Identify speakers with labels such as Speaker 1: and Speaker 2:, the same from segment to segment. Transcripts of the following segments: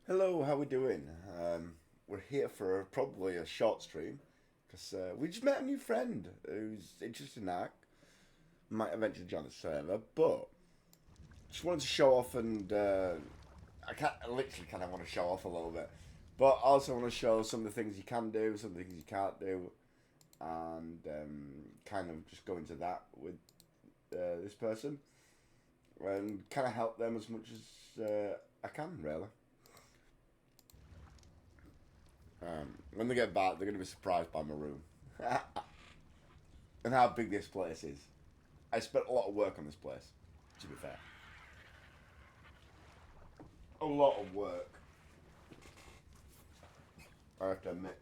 Speaker 1: Hello, how we doing? We're here for probably a short stream because we just met a new friend who's interested in ARK. Might eventually join the server, but just wanted to show off and I literally kind of want to show off a little bit, but also want to show some of the things you can do, some of the things you can't do, and kind of just go into that with this person and kind of help them as much as I can, really. When they get back, they're going to be surprised by my room and how big this place is. I spent a lot of work on this place, to be fair. A lot of work, I have to admit.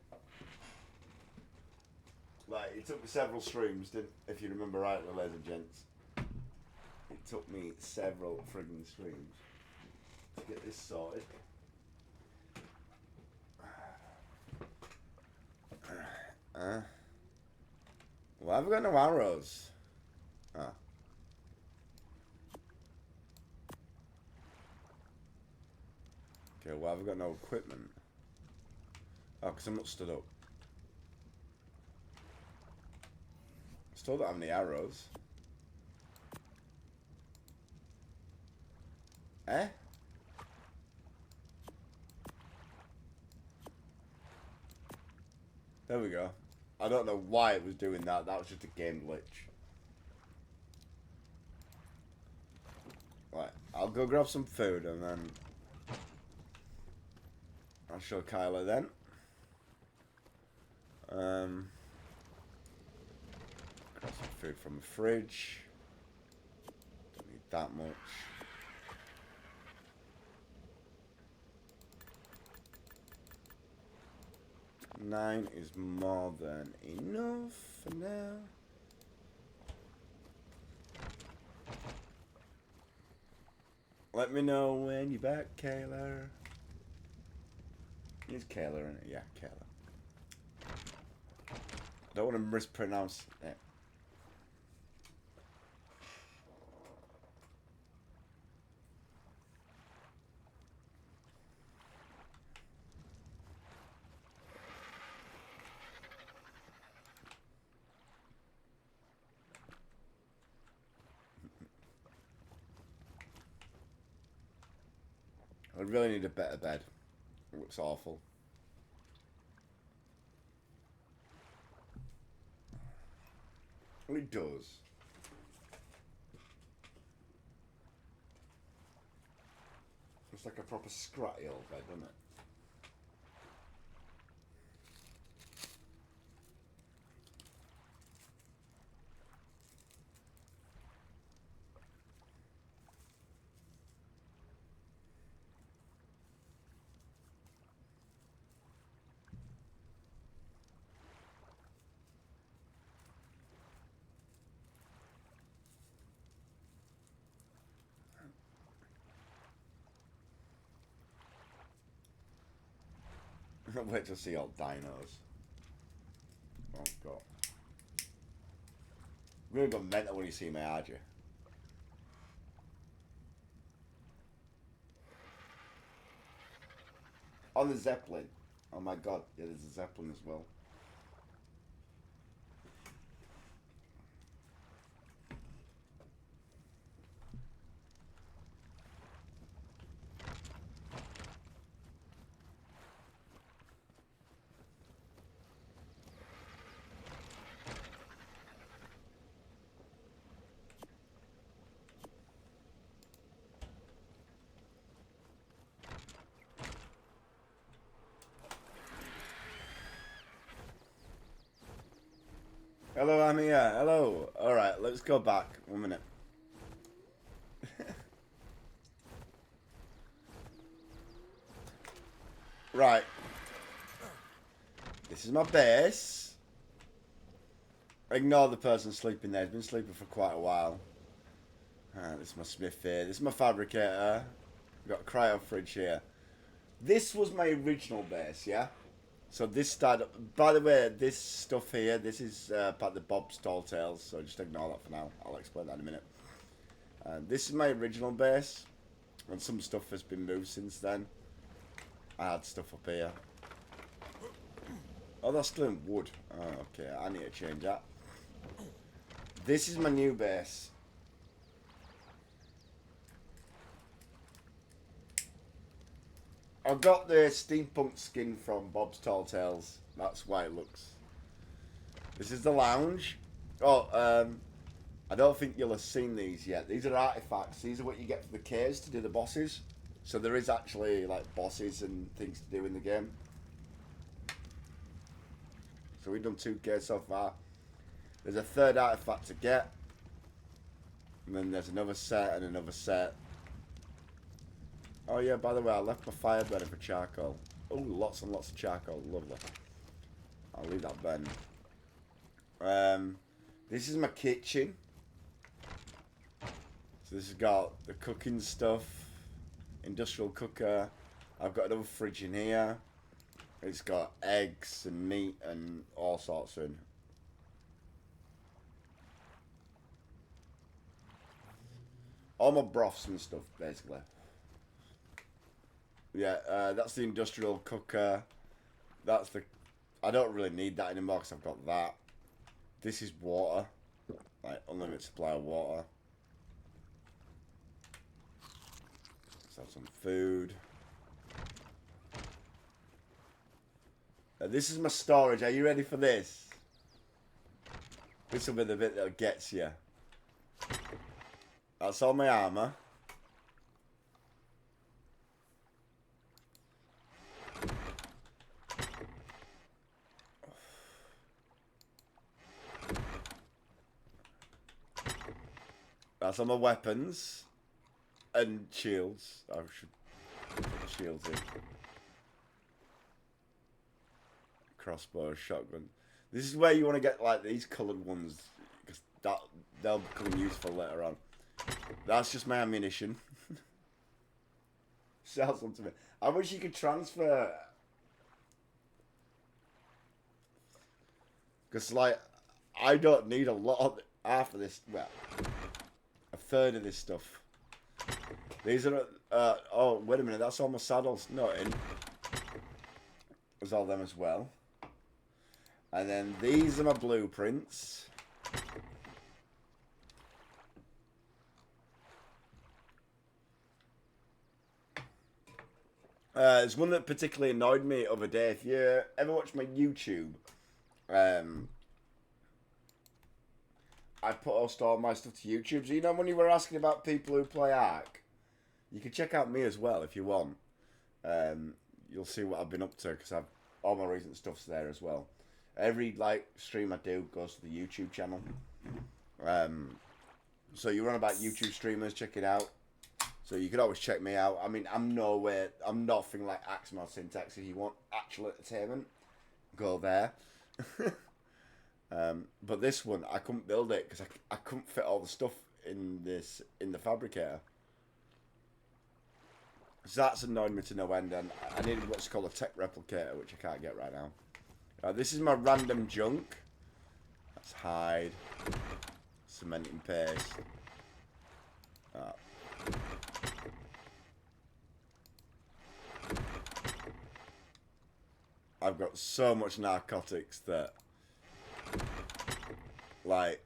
Speaker 1: Like, it took me several streams, didn't, if you remember rightly, ladies and gents. It took me several frigging streams to get this sorted. Well, I've got no arrows. Ah. Okay, well, I've got no equipment. Oh, because I'm not stood up. Still don't have any arrows. Eh? There we go. I don't know why it was doing that. That was just a game glitch. Right, I'll go grab some food and then I'll show Kyla then. Grab some food from the fridge. Don't need that much. Nine is more than enough for now. Let me know when you're back, Kayla. Is Kayla in it? Yeah, Kayla. Don't want to mispronounce it. I really need a better bed. It looks awful. Well, it does. It's like a proper scratty old bed, doesn't it? Wait to see all dinos. Oh god. You're gonna go mental when you see me, aren't you? On the Zeppelin. Oh my god, yeah, there's a Zeppelin as well. Hello, I'm here. Hello. Alright, let's go back. 1 minute. Right. This is my base. Ignore the person sleeping there. He's been sleeping for quite a while. This is my smithy. This is my fabricator. We've got a cryo fridge here. This was my original base, yeah? So this started... By the way, this stuff here, this is part of the Bob's Tall Tales, so just ignore that for now. I'll explain that in a minute. This is my original base, and some stuff has been moved since then. I had stuff up here. Oh, that's still in wood. Oh, okay, I need to change that. This is my new base. I've got the steampunk skin from Bob's Tall Tales. That's why it looks. This is the lounge. Oh, I don't think you'll have seen these yet. These are artifacts. These are what you get for the caves to do the bosses. So there is actually like bosses and things to do in the game. So we've done 2 caves so far. There's a 3rd artifact to get. And then there's another set and another set. Oh yeah, by the way, I left my fire burner for charcoal. Oh, lots and lots of charcoal. Lovely. I'll leave that burning. This is my kitchen. So this has got the cooking stuff. Industrial cooker. I've got another fridge in here. It's got eggs and meat and all sorts in. All my broths and stuff, basically. Yeah, that's the industrial cooker. That's the... I don't really need that anymore because I've got that. This is water. Like, unlimited supply of water. Let's have some food. This is my storage. Are you ready for this? This will be the bit that gets you. That's all my armor. That's all my weapons. And shields. I should put the shields in. Crossbow, shotgun. This is where you want to get like these coloured ones. Because they'll become useful later on. That's just my ammunition. Sell some to me. I wish you could transfer. Because like, I don't need a lot of half of this. Well, a third of this stuff. These are, oh, wait a minute, that's all my saddles. No, there's all them as well. And then these are my blueprints. There's one that particularly annoyed me the other day. If you ever watch my YouTube, I post all my stuff to YouTube. So you know when you were asking about people who play ARK, you can check out me as well if you want. You'll see what I've been up to because I've all my recent stuff's there as well. Every like stream I do goes to the YouTube channel. So you run about YouTube streamers, check it out. So you can always check me out. I mean, I'm nothing like Axmal Syntax. If you want actual entertainment, go there. But this one, I couldn't build it because I couldn't fit all the stuff in the fabricator. So that's annoyed me to no end, and I needed what's called a tech replicator, which I can't get right now. This is my random junk. That's hide, cementing paste. I've got so much narcotics that, like,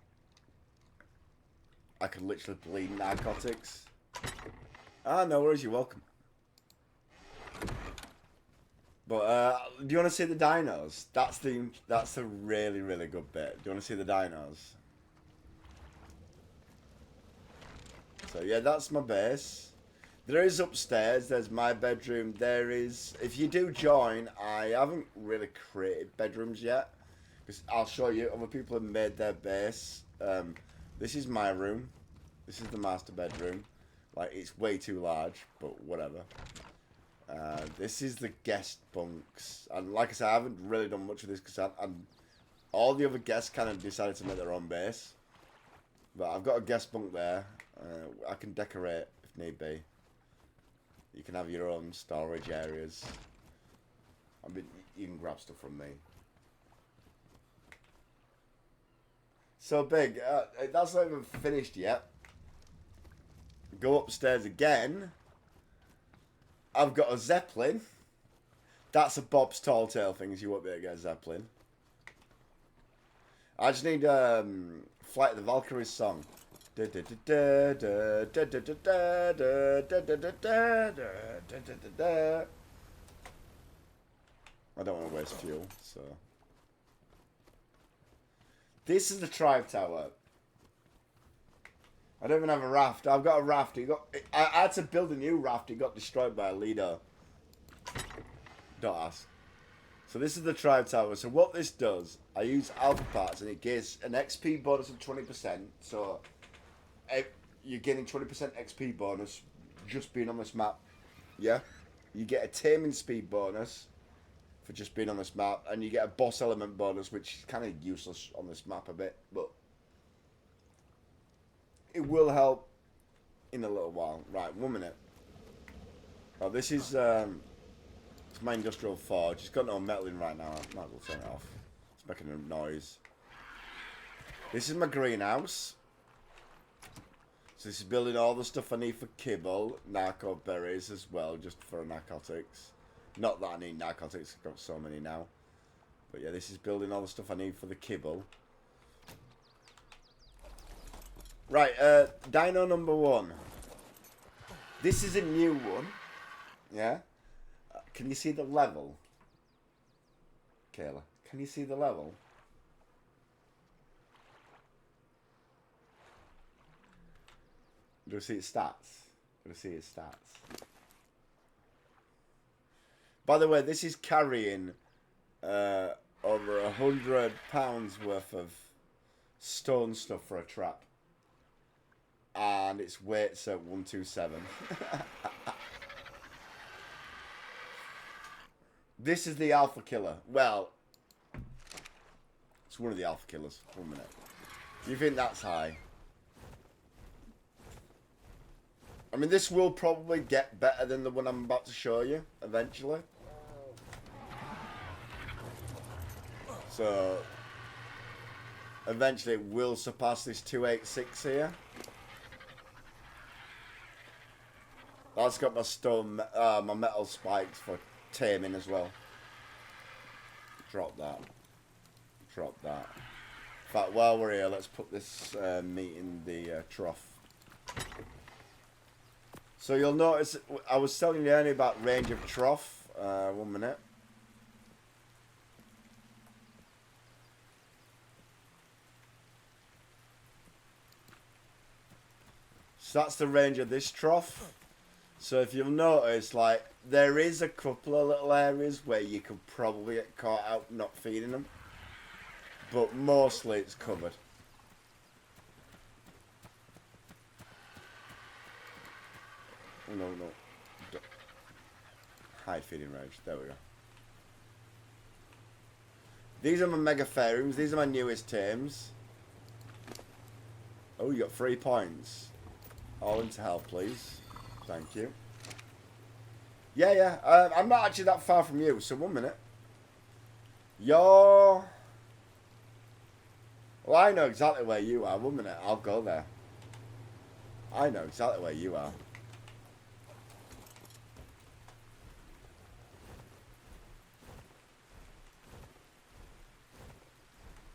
Speaker 1: I could literally bleed narcotics. Ah, no worries, you're welcome. But do you want to see the dinos? That's the really, really good bit. Do you want to see the dinos? So yeah, that's my base. There is upstairs, there's my bedroom. There is, if you do join, I haven't really created bedrooms yet. Because I'll show you, other people have made their base. This is my room. This is the master bedroom. Like, it's way too large, but whatever. This is the guest bunks. And like I said, I haven't really done much of this because all the other guests kind of decided to make their own base. But I've got a guest bunk there. I can decorate if need be. You can have your own storage areas. I mean, you can grab stuff from me. So big. That's not even finished yet. Go upstairs again. I've got a Zeppelin. That's a Bob's Tall Tale thing, you won't be able to get a Zeppelin. I just need Flight of the Valkyries song. I don't want to waste fuel, so. This is the Tribe Tower. I don't even have a raft. I've got a raft. I had to build a new raft. It got destroyed by a leader. Don't ask. So this is the Tribe Tower. So what this does, I use alpha parts and it gives an XP bonus of 20%. So you're getting 20% XP bonus just being on this map. Yeah? You get a taming speed bonus for just being on this map. And you get a boss element bonus, which is kind of useless on this map a bit. But it will help in a little while. Right, 1 minute. Oh, this is it's my industrial forge. It's got no metal in right now. I might as well turn it off. It's making a noise. This is my greenhouse. So this is building all the stuff I need for kibble, narco berries as well, just for narcotics. Not that I need narcotics, I've got so many now. But yeah, this is building all the stuff I need for the kibble. Right, dino number 1. This is a new one. Yeah? Can you see the level? Kayla, can you see the level? Do you see its stats? Do you see its stats? By the way, this is carrying over 100 pounds worth of stone stuff for a trap. And its weight's at 127. This is the alpha killer. Well, it's one of the alpha killers. 1 minute. You think that's high? I mean, this will probably get better than the one I'm about to show you eventually. So, eventually it will surpass this 286 here. That's got my stone, my metal spikes for taming as well. Drop that. Drop that. In fact, while we're here, let's put this meat in the trough. So you'll notice, I was telling you earlier about range of trough. 1 minute. So that's the range of this trough. So if you'll notice, like, there is a couple of little areas where you could probably get caught out not feeding them. But mostly it's covered. No. Hide feeding range. There we go. These are my megatheriums. These are my newest tames. Oh, you got 3 points. All into health, please. Thank you. Yeah. I'm not actually that far from you, so 1 minute. Well, I know exactly where you are. 1 minute, I'll go there. I know exactly where you are.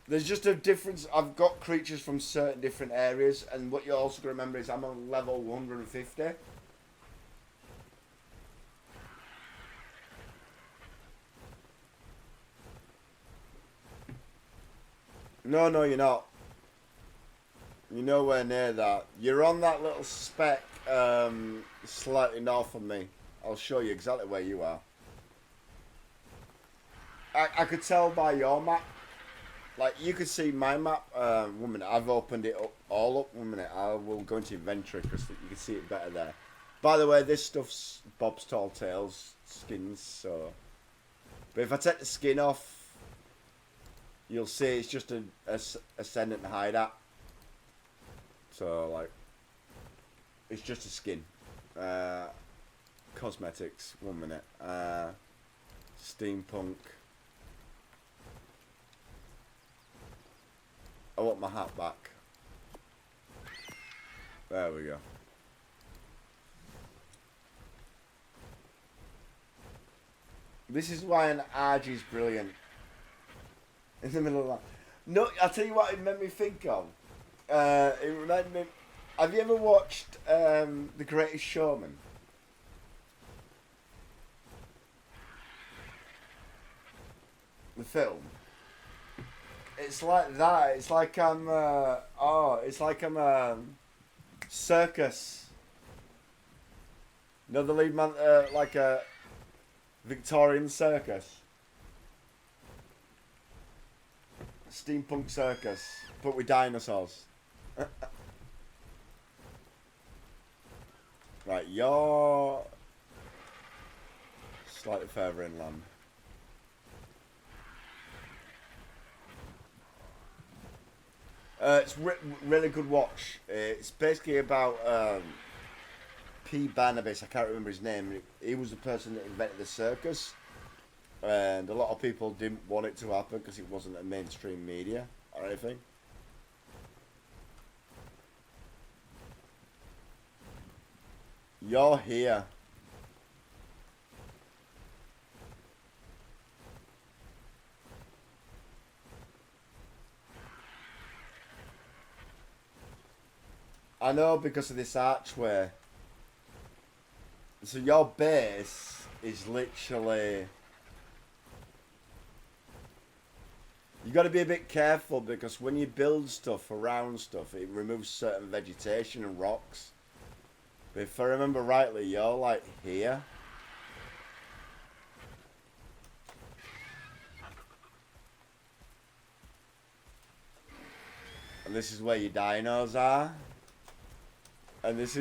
Speaker 1: There's just a difference. I've got creatures from certain different areas, and what you're also going to remember is I'm on level 150. No, you're not. You're nowhere near that. You're on that little speck slightly north of me. I'll show you exactly where you are. I could tell by your map. Like, you could see my map. 1 minute, I've opened it up, all up. 1 minute, I will go into inventory because you can see it better there. By the way, this stuff's Bob's Tall Tales skins, so... But if I take the skin off, you'll see it's just a Ascendant Hideout. So, like, it's just a skin. Cosmetics, 1 minute. Steampunk. I want my hat back. There we go. This is why an RG is brilliant. In the middle of that. No, I'll tell you what it made me think of. It reminded me. Have you ever watched The Greatest Showman? The film. It's like that. It's like I'm. It's like I'm circus. You know the lead man, like a Victorian circus, steampunk circus, but with dinosaurs. Right, you're slightly further inland. It's really good watch. It's basically about P. Barnabas. I can't remember his name. He was the person that invented the circus, and a lot of people didn't want it to happen because it wasn't a mainstream media or anything. You're here. I know because of this archway. So your base is literally... You got to be a bit careful because when you build stuff around stuff, it removes certain vegetation and rocks. But if I remember rightly, you're like here. And this is where your dinos are. And this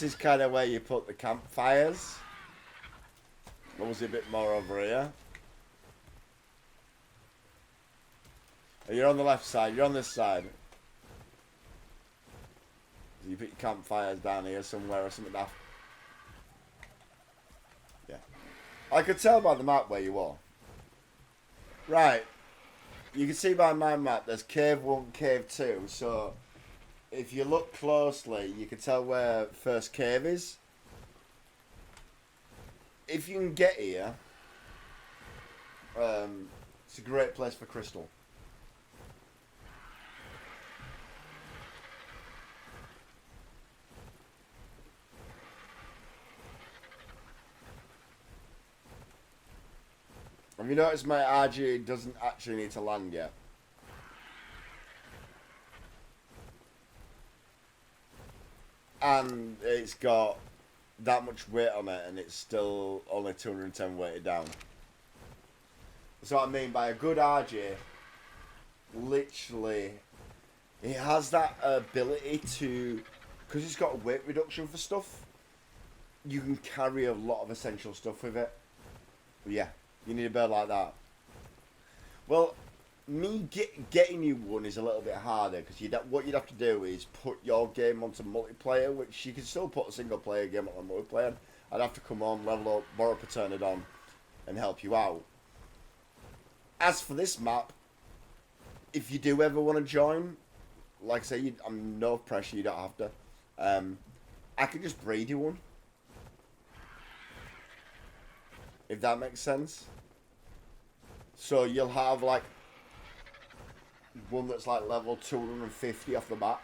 Speaker 1: is kind of where you put the campfires. Or was it a bit more over here? You're on the left side, you're on this side. You put your campfires down here somewhere or something like that. Yeah. I could tell by the map where you are. Right. You can see by my map there's cave 1, cave 2, so if you look closely you can tell where first cave is. If you can get here, it's a great place for crystal. Have you noticed my RG doesn't actually need to land yet? And it's got that much weight on it and it's still only 210 weighted down. That's what I mean by a good RG. Literally, it has that ability to, because it's got a weight reduction for stuff, you can carry a lot of essential stuff with it. But yeah. You need a bird like that. Well, me getting you one is a little bit harder because what you'd have to do is put your game onto multiplayer, which you can still put a single player game on multiplayer. I'd have to come on, level up, borrow Paternodon, and help you out. As for this map, if you do ever want to join, like I say, I'm no pressure, you don't have to. I could just breed you one. If that makes sense. So you'll have like one that's like level 250 off the bat.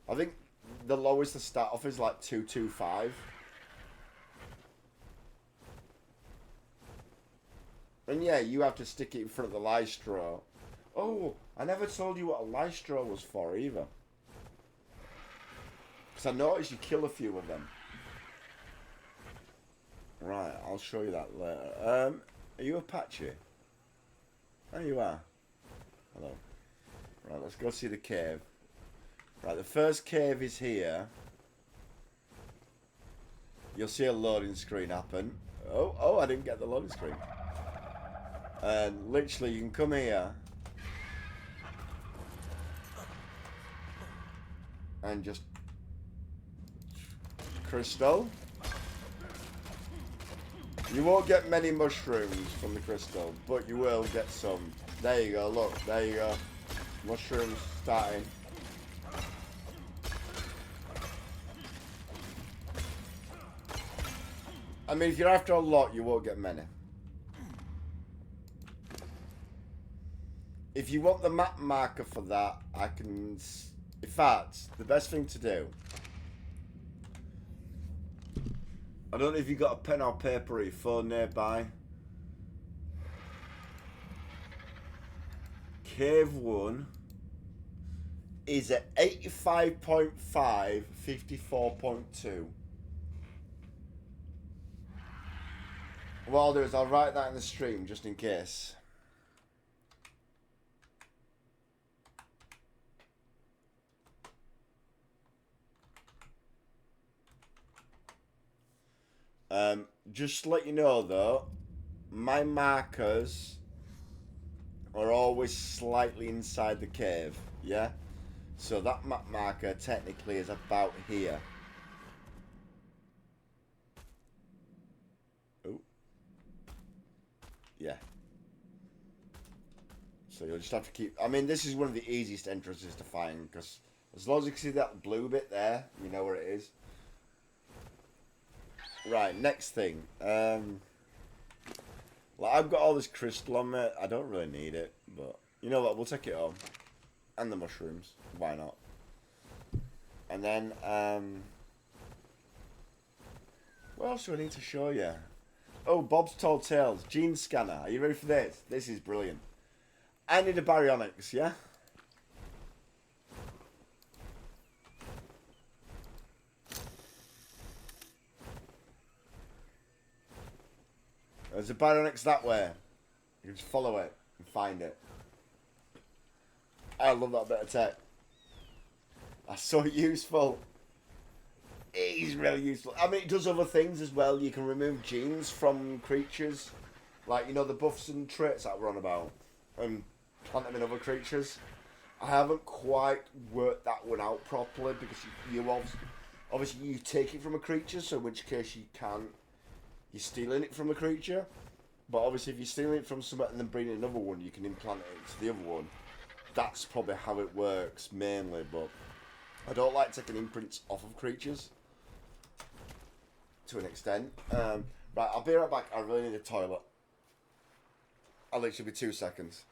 Speaker 1: I think the lowest to start off is like 225. And yeah, you have to stick it in front of the Lystro. Oh, I never told you what a Lystro was for either. Because I noticed you kill a few of them. Right, I'll show you that later. Are you Apache? There you are. Hello. Right, let's go see the cave. Right, the first cave is here. You'll see a loading screen happen. Oh, I didn't get the loading screen. And literally, you can come here. And just... crystal. You won't get many mushrooms from the crystal, but you will get some. There you go, look, there you go. Mushrooms starting. I mean, if you're after a lot, you won't get many. if you want the map marker for that, I can... In fact, the best thing to do... I don't know if you got a pen or paper or your phone nearby. Cave 1 is at 85.5, 54.2. What I'll do is I'll write that in the stream just in case. Just to let you know though, my markers are always slightly inside the cave, yeah? So that map marker technically is about here. Oh. Yeah. So you'll just have to keep... I mean, this is one of the easiest entrances to find, because as long as you can see that blue bit there, you know where it is. Right, next thing. Like, I've got all this crystal on me. I don't really need it, but you know what? We'll take it home. And the mushrooms. Why not? And then, what else do I need to show you? Oh, Bob's Tall Tales. Gene Scanner. Are you ready for this? This is brilliant. I need a baryonyx, yeah? There's a baryonyx that way. You can just follow it and find it. I love that bit of tech. That's so useful. It is really useful. I mean, it does other things as well. You can remove genes from creatures. Like, you know, the buffs and traits that we're on about. And plant them in other creatures. I haven't quite worked that one out properly because you obviously you take it from a creature, so in which case you can't. You're stealing it from a creature. But obviously if you're stealing it from someone and then bringing another one, you can implant it into the other one. That's probably how it works mainly, but I don't like taking imprints off of creatures to an extent. Right, I'll be right back. I really need a toilet. I'll literally be 2 seconds.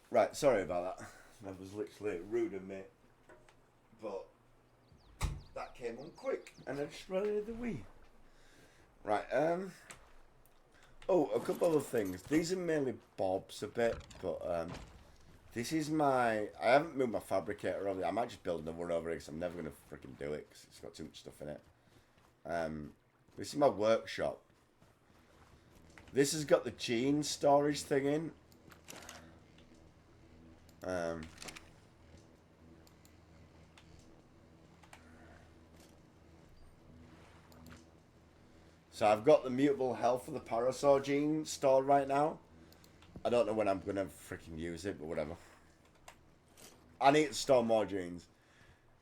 Speaker 1: Right, sorry about that. That was literally rude of me. But that came on quick and I just ran the wee. Right, oh, a couple other things. These are mainly bobs a bit, but this is my... I haven't moved my fabricator over. I might just build another one over here because I'm never going to freaking do it because it's got too much stuff in it. This is my workshop. This has got the gene storage thing in. So I've got the mutable health of the parasaur gene stored right now. I don't know when I'm going to freaking use it, but whatever. I need to store more genes.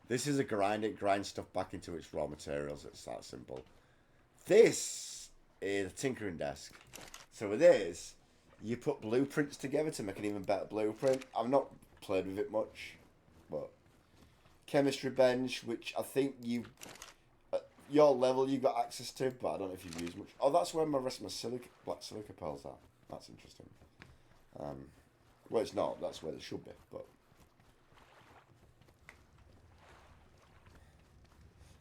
Speaker 1: This is a grind. It grinds stuff back into its raw materials. It's that simple. This is a tinkering desk. So with this, you put blueprints together to make an even better blueprint. I've not played with it much, but chemistry bench, which I think you, at your level, you got access to, but I don't know if you've used much. Oh, that's where my rest of my black silica pearls are. That's interesting. Well, it's not. That's where they should be, but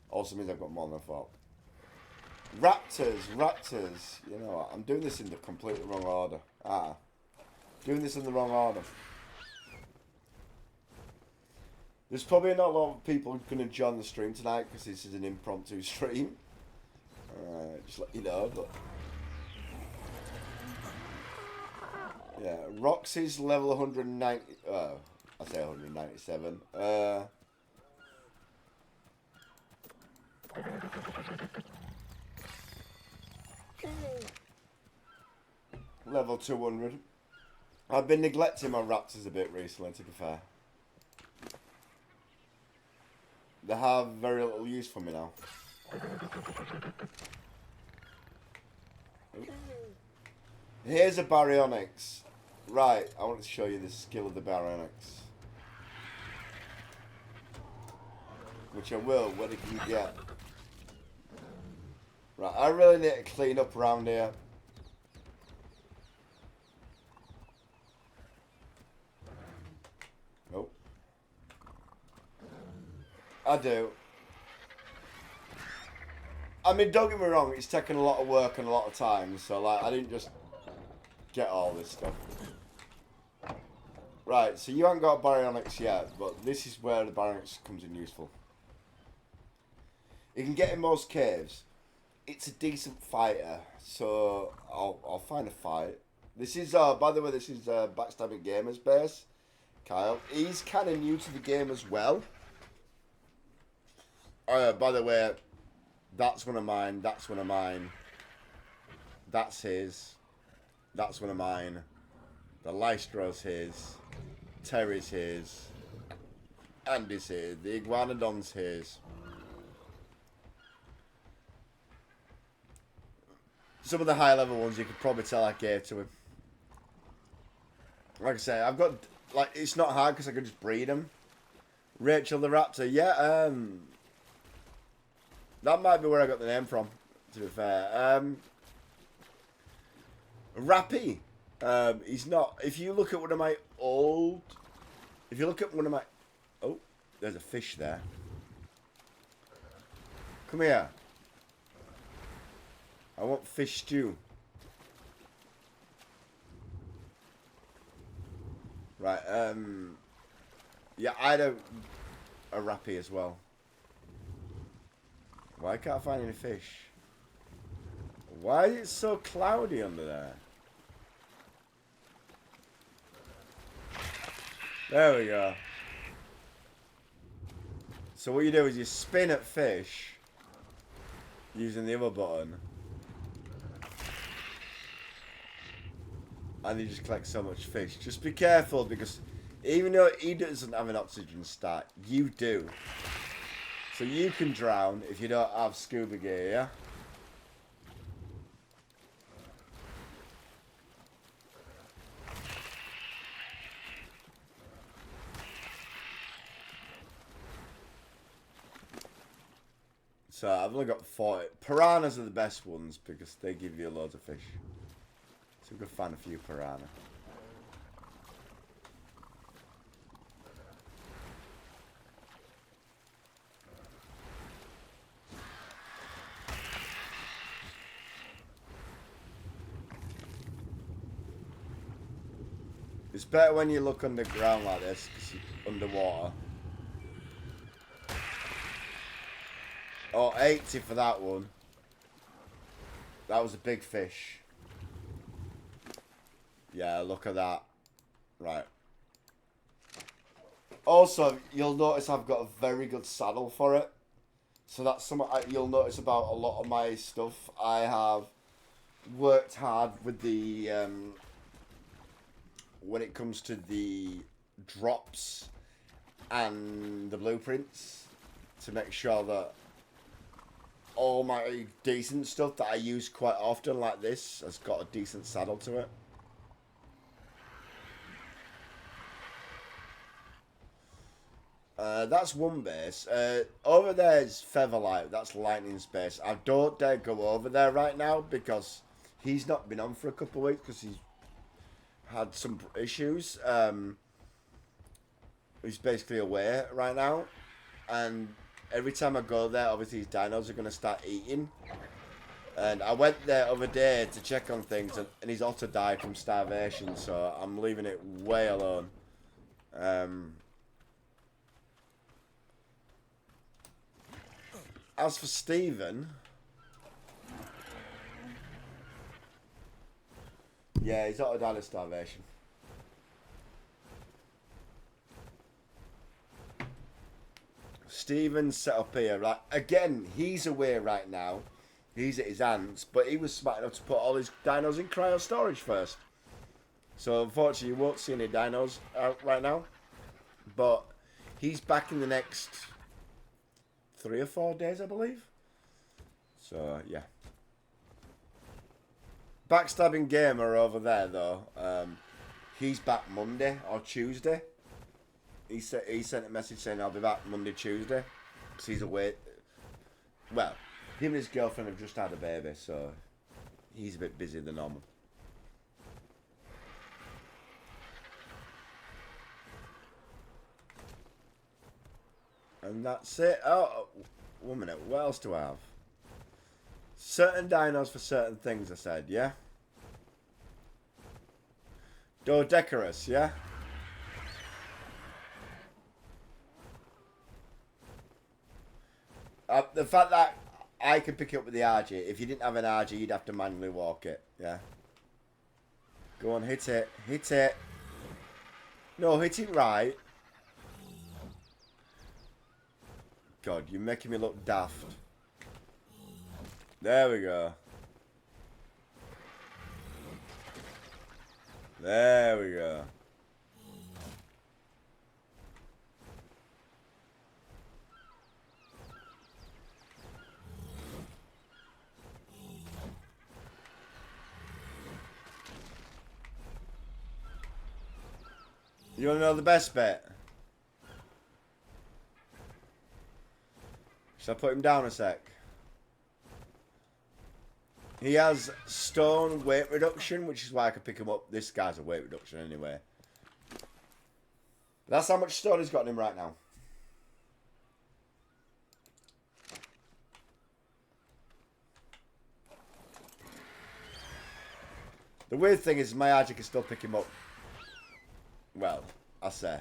Speaker 1: also means I've got more than I thought. Raptors. You know what? I'm doing this in the completely wrong order. Doing this in the wrong order. There's probably not a lot of people going to join the stream tonight because this is an impromptu stream. Just let you know, but Yeah, Roxy's level 190. I say 197. Level 200. I've been neglecting my raptors a bit recently, to be fair. They have very little use for me now. Here's a baryonyx. Right, I want to show you the skill of the baryonyx. Which I will when it can get. Right, I really need to clean up around here. Nope. I do. I mean, don't get me wrong, it's taken a lot of work and a lot of time, so like, I didn't just get all this stuff. Right, so you haven't got baryonyx yet, but this is where the baryonyx comes in useful. You can get in most caves. It's a decent fighter, so I'll find a fight. This is, by the way, this is Backstabbing Gamer's base. Kyle, he's kind of new to the game as well. By the way, that's one of mine, that's one of mine. That's his. That's one of mine. The Lystro's his. Terry's his. Andy's his. The Iguanodon's his. Some of the high level ones you could probably tell I gave to him. Like I say, I've got, like, it's not hard because I can just breed them. Rachel the Raptor, yeah, that might be where I got the name from, to be fair. Rappy, he's not, if you look at one of my old, oh, there's a fish there. Come here. I want fish stew. Right, yeah, I don't a rappy as well. Why can't I find any fish? Why is it so cloudy under there? There we go. So what you do is you spin at fish using the other button. And you just collect so much fish. Just be careful because even though he doesn't have an oxygen stat, you do. So you can drown if you don't have scuba gear, yeah? So I've only got 40. Piranhas are the best ones because they give you loads of fish. So we can find a few piranha. It's better when you look underground like this, because you're underwater. Oh, 80 for that one. That was a big fish. Yeah, look at that. Right. Also, you'll notice I've got a very good saddle for it. So that's something you'll notice about a lot of my stuff. I have worked hard with the... when it comes to the drops and the blueprints to make sure that all my decent stuff that I use quite often like this has got a decent saddle to it. That's one base. Over there is Featherlight. That's Lightning's base. I don't dare go over there right now because he's not been on for a couple of weeks because he's had some issues. He's basically away right now. And every time I go there, obviously his dinos are going to start eating. And I went there other day to check on things and he's also died from starvation. So I'm leaving it way alone. As for Stephen, yeah, he's auto died of starvation. Steven's set up here. Right, again, he's away right now. He's at his aunt's, but he was smart enough to put all his dinos in cryo storage first. So unfortunately, you won't see any dinos out right now. But he's back in the next 3 or 4 days, I believe. So yeah. Backstabbing Gamer over there though. He's back Monday or Tuesday. He sent a message saying I'll be back Monday, Tuesday. Because he's away. Well, him and his girlfriend have just had a baby, so he's a bit busier than normal. And that's it. Oh, 1 minute. What else do I have? Certain dinos for certain things, I said, yeah? Dodecarus, yeah? The fact that I can pick it up with the RG. If you didn't have an RG, you'd have to manually walk it, yeah? Go on, hit it. Hit it. No, hit it right. God, you're making me look daft. There we go. There we go. You want to know the best bit? Should I put him down a sec? He has stone weight reduction, which is why I could pick him up. This guy's a weight reduction anyway. That's how much stone he's got in him right now. The weird thing is my RG can still pick him up. Well, I say.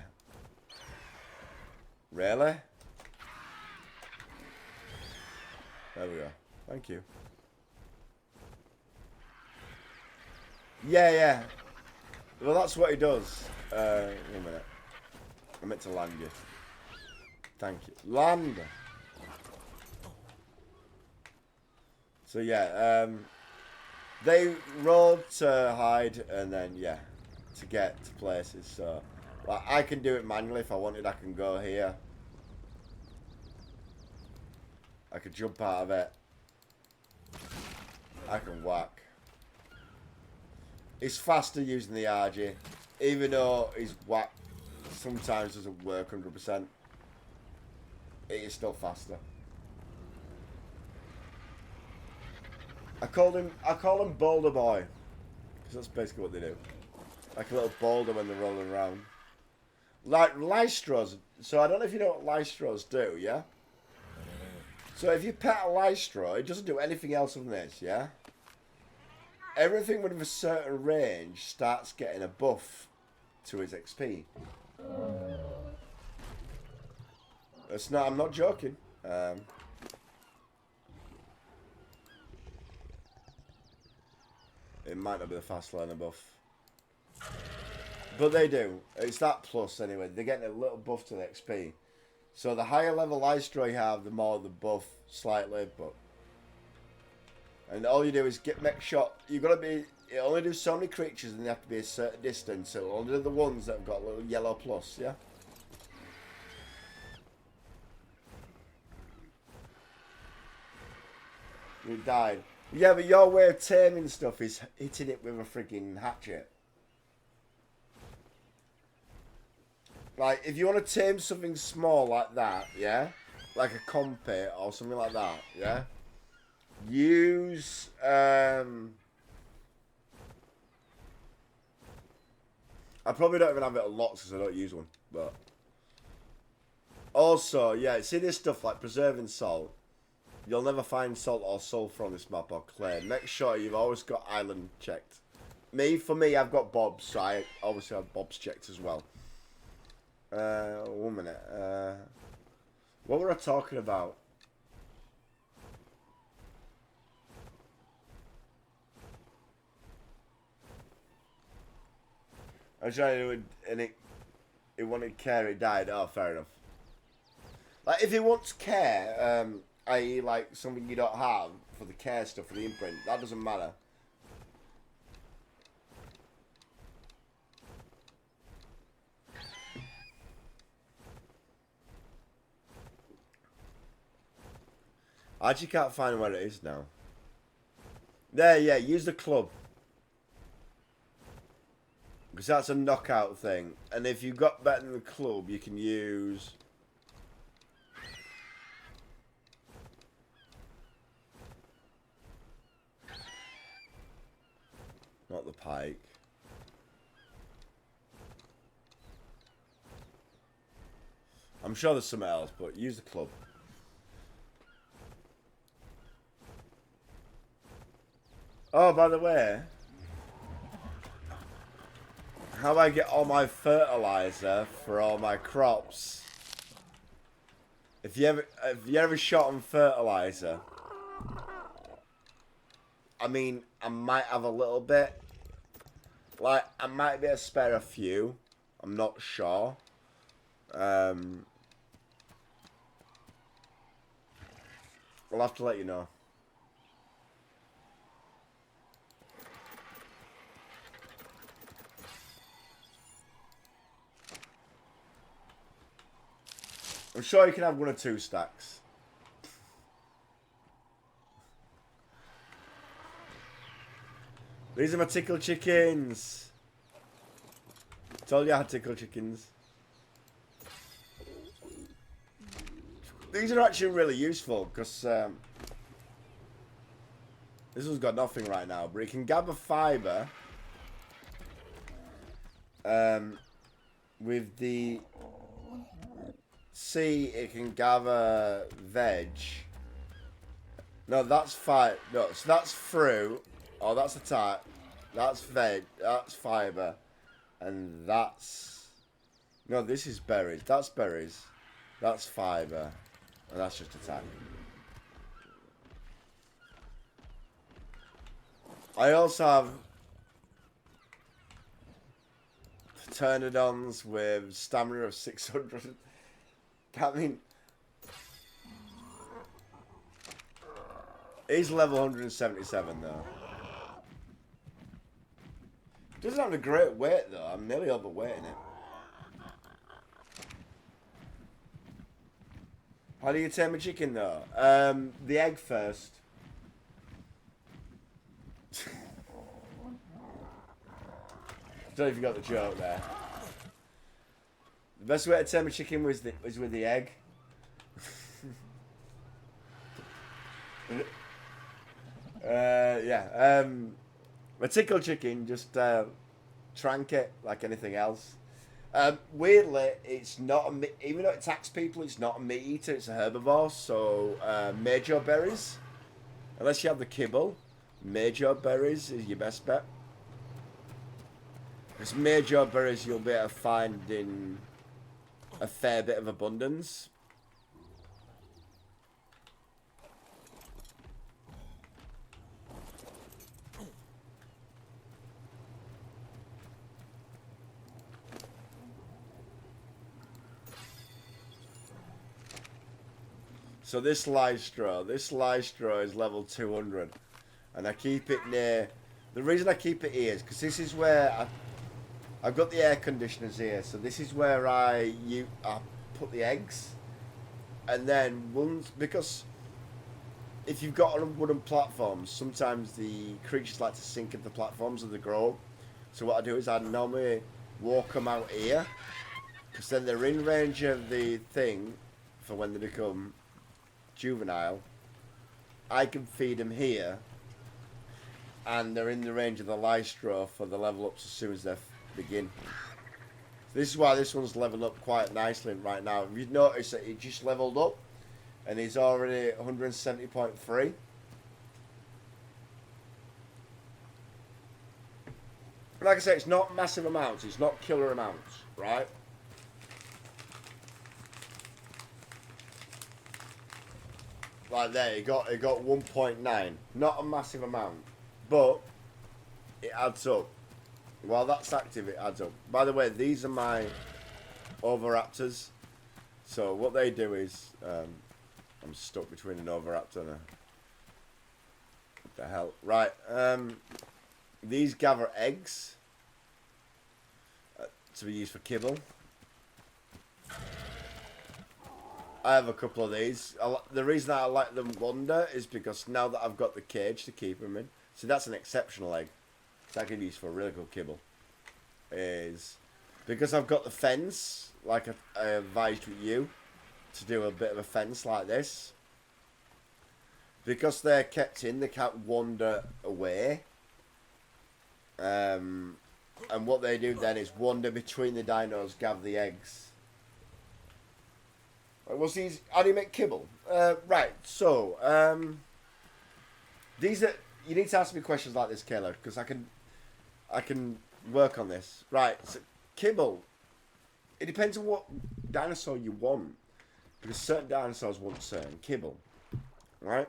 Speaker 1: Really? There we go. Thank you. Yeah. Well, that's what he does. 1 minute. I meant to land you. Thank you. Land! So, yeah. They roll to hide and then, yeah, to get to places. So, like, I can do it manually if I wanted. I can go here. I could jump out of it. I can whack. It's faster using the RG, even though his whack sometimes doesn't work 100%. It is still faster. I call him Boulder Boy, because that's basically what they do. Like a little boulder when they're rolling around. Like Lystros. So I don't know if you know what Lystros do, yeah? So if you pet a Lystro, it doesn't do anything else than this, yeah? Everything within a certain range starts getting a buff to his XP. It's not. I'm not joking. It might not be the fast learner buff, but they do. It's that plus anyway. They're getting a little buff to the XP. So the higher level Lystro you have, the more the buff slightly, but. And all you do is make sure you gotta be. It only do so many creatures, and they have to be a certain distance. So it'll only do the ones that have got a little yellow plus. Yeah. You died. Yeah, but your way of taming stuff is hitting it with a freaking hatchet. Like, if you want to tame something small like that, yeah? Like a compy or something like that, yeah? Use, I probably don't even have it on locks because I don't use one, but... Also, yeah, see this stuff like preserving salt. You'll never find salt or sulfur on this map or clay. Make sure you've always got island checked. For me, I've got bobs, so I obviously have bobs checked as well. 1 minute. What were I talking about? I was trying to do it, and it wanted care, it died. Oh, fair enough. Like, if he wants care, i.e., like something you don't have for the care stuff for the imprint, that doesn't matter. I actually can't find where it is now. There, yeah, use the club. Because that's a knockout thing. And if you've got better than the club, you can use... Not the pike. I'm sure there's something else, but use the club. Oh, by the way, how do I get all my fertilizer for all my crops? If you ever shot on fertilizer, I mean, I might have a little bit. Like, I might be able to spare a few. I'm not sure. I'll have to let you know. I'm sure you can have 1 or 2 stacks. These are my tickle chickens. Told you I had tickle chickens. These are actually really useful because this one's got nothing right now, but it can gather fiber with the C. It can gather veg. No, that's fiber. No, so that's fruit. Oh, that's a type. That's veg. That's fiber, and that's no. This is berries. That's berries. That's fiber. And that's just attack. I also have Pteranodons with stamina of 600. I mean, he's level 177 though. Doesn't have a great weight though. I'm nearly overweighting it. How do you tame a chicken though? The egg first. Don't know if you got the joke there. The best way to tame a chicken was with the egg. Yeah. A tickle chicken, just trank it like anything else. Weirdly, it's not even though it attacks people, it's not a meat eater, it's a herbivore. So major berries, unless you have the kibble, major berries is your best bet. Because major berries you'll be able to find in a fair bit of abundance. So this Lystro is level 200, and I keep it near. The reason I keep it here is because this is where I've got the air conditioners here, so this is where I put the eggs, and then because if you've got on wooden platforms, sometimes the creatures like to sink into the platforms as they grow. So what I do is I normally walk them out here, because then they're in range of the thing for when they become juvenile. I can feed them here, and they're in the range of the Lystro for the level ups as soon as they begin. So this is why this one's leveled up quite nicely right now. If you notice that he just leveled up, and he's already 170.3. Like I said, it's not massive amounts. It's not killer amounts, right? Like there, it got 1.9. Not a massive amount, but it adds up. While that's active, it adds up. By the way, these are my Oviraptors. So what they do is, I'm stuck between an Oviraptor and a... What the hell? Right, these gather eggs to be used for kibble. I have a couple of these. The reason that I let them wander is because now that I've got the cage to keep them in. See, that's an exceptional egg. That can be used for really good kibble. Is because I've got the fence, like I advised with you, to do a bit of a fence like this. Because they're kept in, they can't wander away. And what they do then is wander between the dinos, gather the eggs. What's these? How do you make kibble? Right, so, these are... You need to ask me questions like this, Kayla, because I can work on this. Right, so kibble. It depends on what dinosaur you want. Because certain dinosaurs want certain kibble. Right?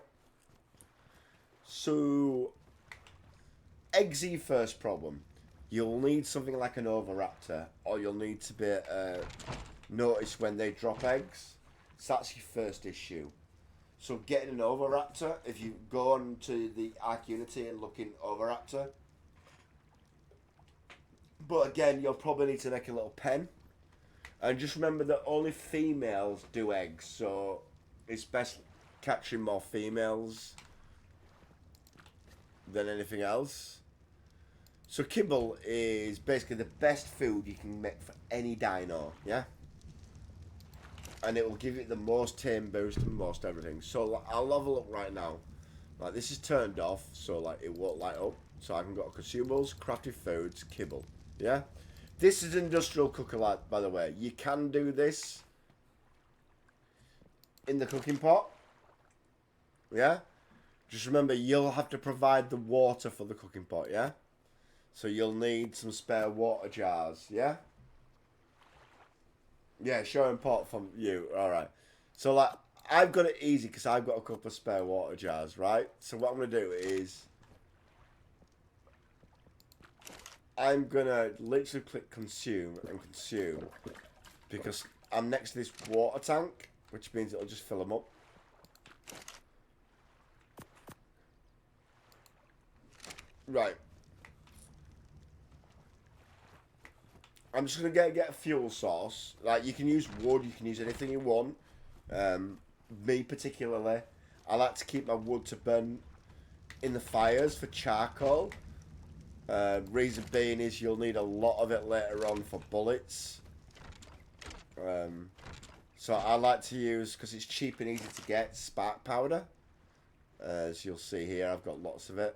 Speaker 1: So, eggsy first problem. You'll need something like an Oviraptor, or you'll need to be notice when they drop eggs. So that's your first issue. So getting an Oviraptor, if you go on to the ARK Unity and look in Oviraptor. But again, you'll probably need to make a little pen. And just remember that only females do eggs, so it's best catching more females than anything else. So kibble is basically the best food you can make for any dino, yeah? And it will give it the most tame boost and most everything. So I'll have a look right now. Like, this is turned off, so like it won't light up. So I can go to consumables, crafted foods, kibble, yeah? This is industrial cooker light, by the way. You can do this in the cooking pot, yeah? Just remember, you'll have to provide the water for the cooking pot, yeah? So you'll need some spare water jars, yeah? Yeah, showing pot from you. Alright. So, like, I've got it easy because I've got a couple of spare water jars, right? So what I'm going to do is... I'm going to literally click consume and consume. Because I'm next to this water tank, which means it'll just fill them up. Right. I'm just going to get a fuel source. Like, you can use wood, you can use anything you want. Me particularly, I like to keep my wood to burn in the fires for charcoal. Reason being is you'll need a lot of it later on for bullets. So I like to use, because it's cheap and easy to get, spark powder. As you'll see here, I've got lots of it.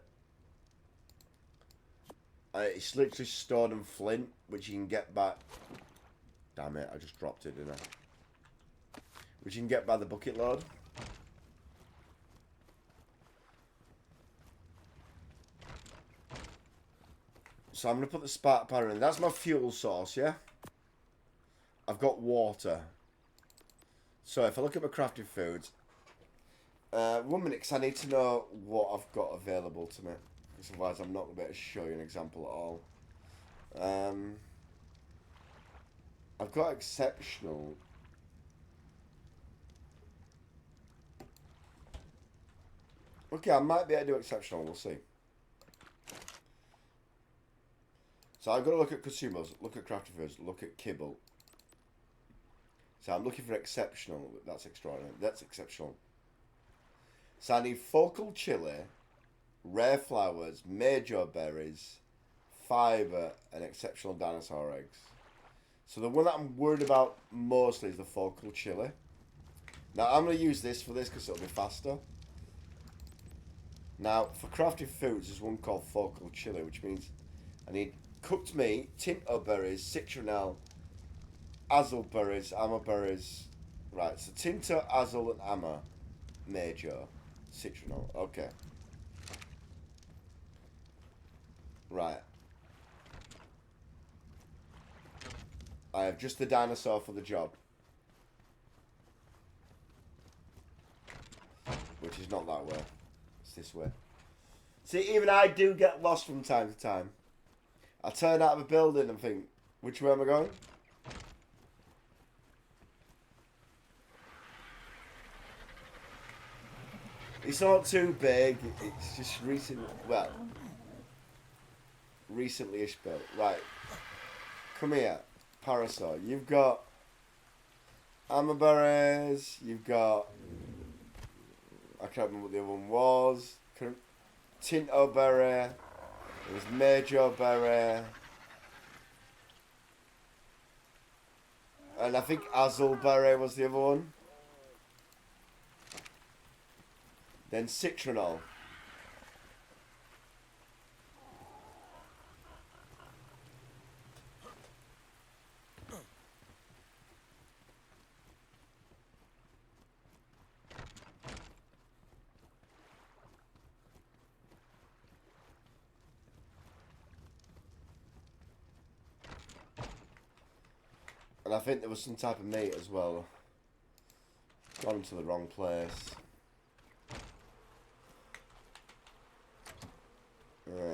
Speaker 1: It's literally stored in flint, which you can get by... Damn it, I just dropped it, didn't I? Which you can get by the bucket load. So I'm going to put the spark powder in. That's my fuel source, yeah? I've got water. So if I look at my crafted foods... 1 minute, because I need to know what I've got available to me. Because otherwise I'm not going to be able to show you an example at all. I've got exceptional. Okay, I might be able to do exceptional, we'll see. So I've got to look at consumers, look at crafted foods, look at kibble. So I'm looking for exceptional, that's extraordinary, that's exceptional. So I need focal chili, rare flowers, major berries, fibre, and exceptional dinosaur eggs. So the one that I'm worried about mostly is the focal chili. Now I'm going to use this for this because it'll be faster. Now for crafted foods there's one called focal chili, which means I need cooked meat, tinto berries, citronelle, azul berries, amber berries. Right, so tinto, azul and amber, major, citronelle, okay. Right. I have just the dinosaur for the job. Which is not that way. It's this way. See, even I do get lost from time to time. I turn out of a building and think, which way am I going? It's not too big. It's just recent. Well, recently-ish built. Right. Come here, Parasol. You've got Amaberries. You've got. I can't remember what the other one was. Tinto Berry. It was Major Berry. And I think Azelberry was the other one. Then Citronal. And I think there was some type of meat as well. Gone to the wrong place.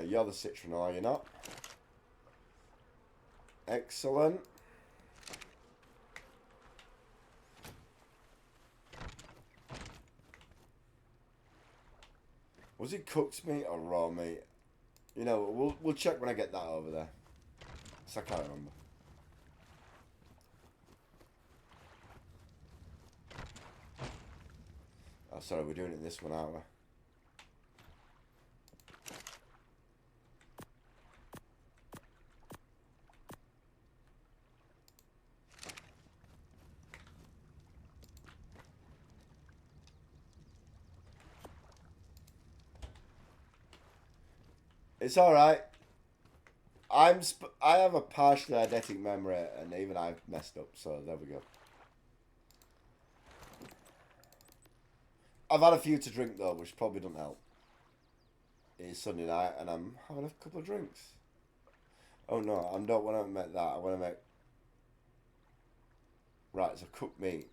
Speaker 1: You're the Citronal, are you not? Excellent. Was it cooked meat or raw meat? You know, we'll check when I get that over there. So I can't remember. Oh, sorry, we're doing it this one, aren't we? It's alright. I have a partially eidetic memory, and even I've messed up, so there we go. I've had a few to drink though, which probably doesn't help. It's Sunday night, and I'm having a couple of drinks. Oh no, I don't want to make that. I want to make... Right, it's a cooked meat.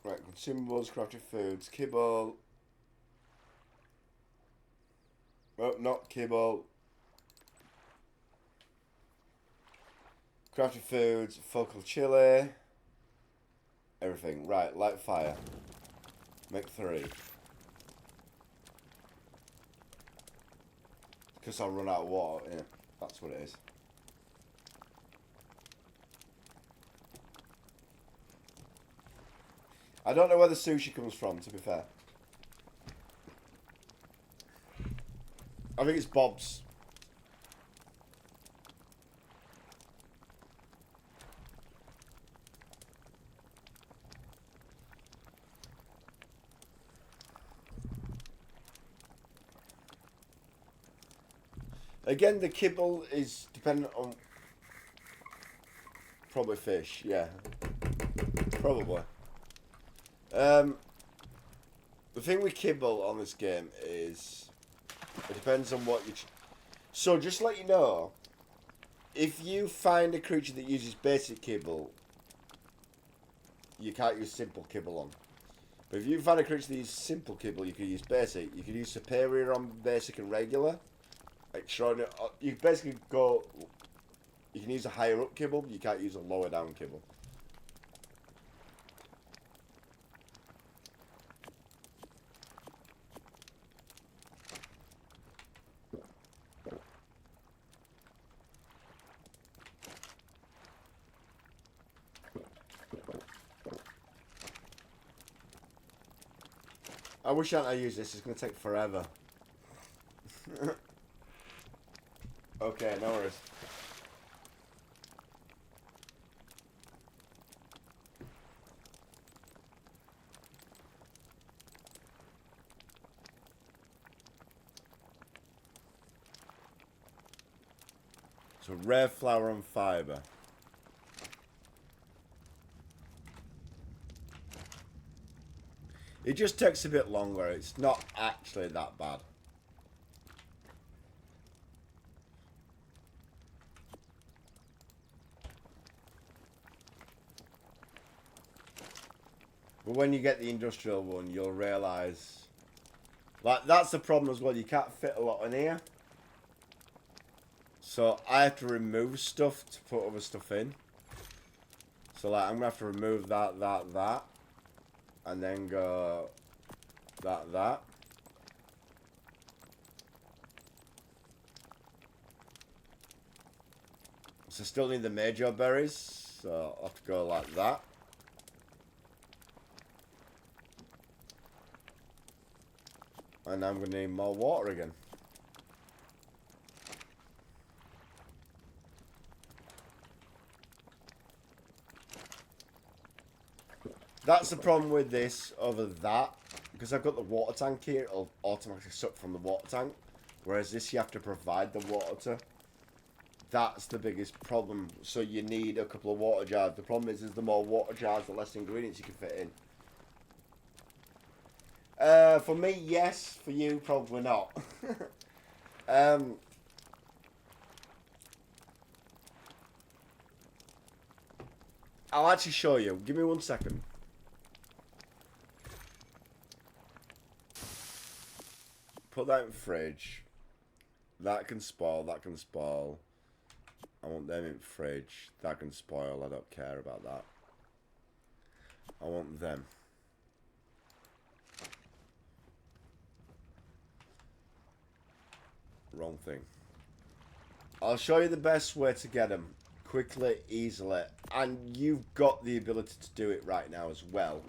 Speaker 1: Right, consumables, crafted foods, kibble. Oh, not kibble. Crafted foods, focal chili. Everything. Right, light fire. Make 3. Because I'll run out of water. Yeah, that's what it is. I don't know where the sushi comes from, to be fair. I think it's Bob's. Again, the kibble is dependent on... Probably fish, yeah. Probably. The thing with kibble on this game is... It depends on what you... So, just to let you know, if you find a creature that uses basic kibble, you can't use simple kibble on. But if you find a creature that uses simple kibble, you can use basic. You can use superior on basic and regular. Extraordinary. You basically go... You can use a higher up kibble, you can't use a lower down kibble. I wish I hadn't used this. It's going to take forever. Okay, no worries. So rare flour and fibre. It just takes a bit longer. It's not actually that bad. But when you get the industrial one, you'll realise... Like, that's the problem as well. You can't fit a lot in here. So I have to remove stuff to put other stuff in. So like, I'm going to have to remove that. And then go... that. So still need the major berries. So I'll have to go like that. And I'm going to need more water again. That's the problem with this over that. Because I've got the water tank here, it'll automatically suck from the water tank. Whereas this you have to provide the water to. That's the biggest problem. So you need a couple of water jars. The problem is the more water jars, the less ingredients you can fit in. For me, yes. For you, probably not. I'll actually show you. Give me 1 second. Put that in the fridge. That can spoil. That can spoil. I want them in the fridge. That can spoil. I don't care about that. I want them. Wrong thing. I'll show you the best way to get them. Quickly, easily. And you've got the ability to do it right now as well.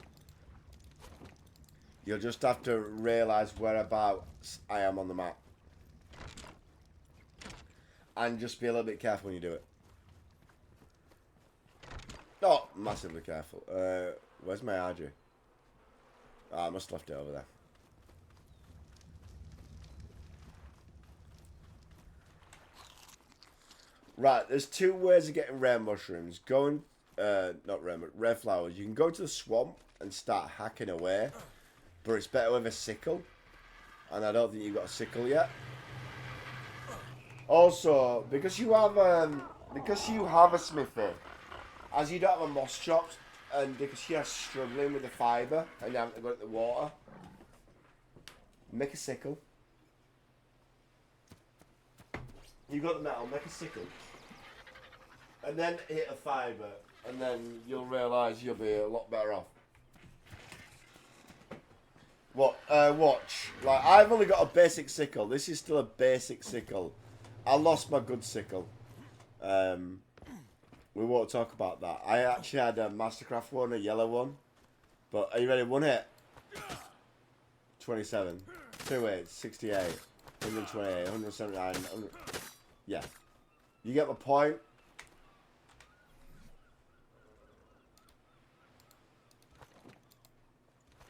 Speaker 1: You'll just have to realise whereabouts I am on the map. And just be a little bit careful when you do it. Not massively careful. Where's my RG? Oh, I must have left it over there. Right, there's two ways of getting rare mushrooms. Going, not rare, but rare flowers. You can go to the swamp and start hacking away. But it's better with a sickle. And I don't think you've got a sickle yet. Also, because you have a smithy, as you don't have a moss chopped, and because you're struggling with the fibre and you haven't got the water, make a sickle. You got the metal, make a sickle. And then hit a fibre, and then you'll realise you'll be a lot better off. What? Watch. Like, I've only got a basic sickle. This is still a basic sickle. I lost my good sickle. We won't talk about that. I actually had a Mastercraft one, a yellow one. But are you ready? One hit. 27. 28. 68. 128. 179. 100. Yeah. You get my point?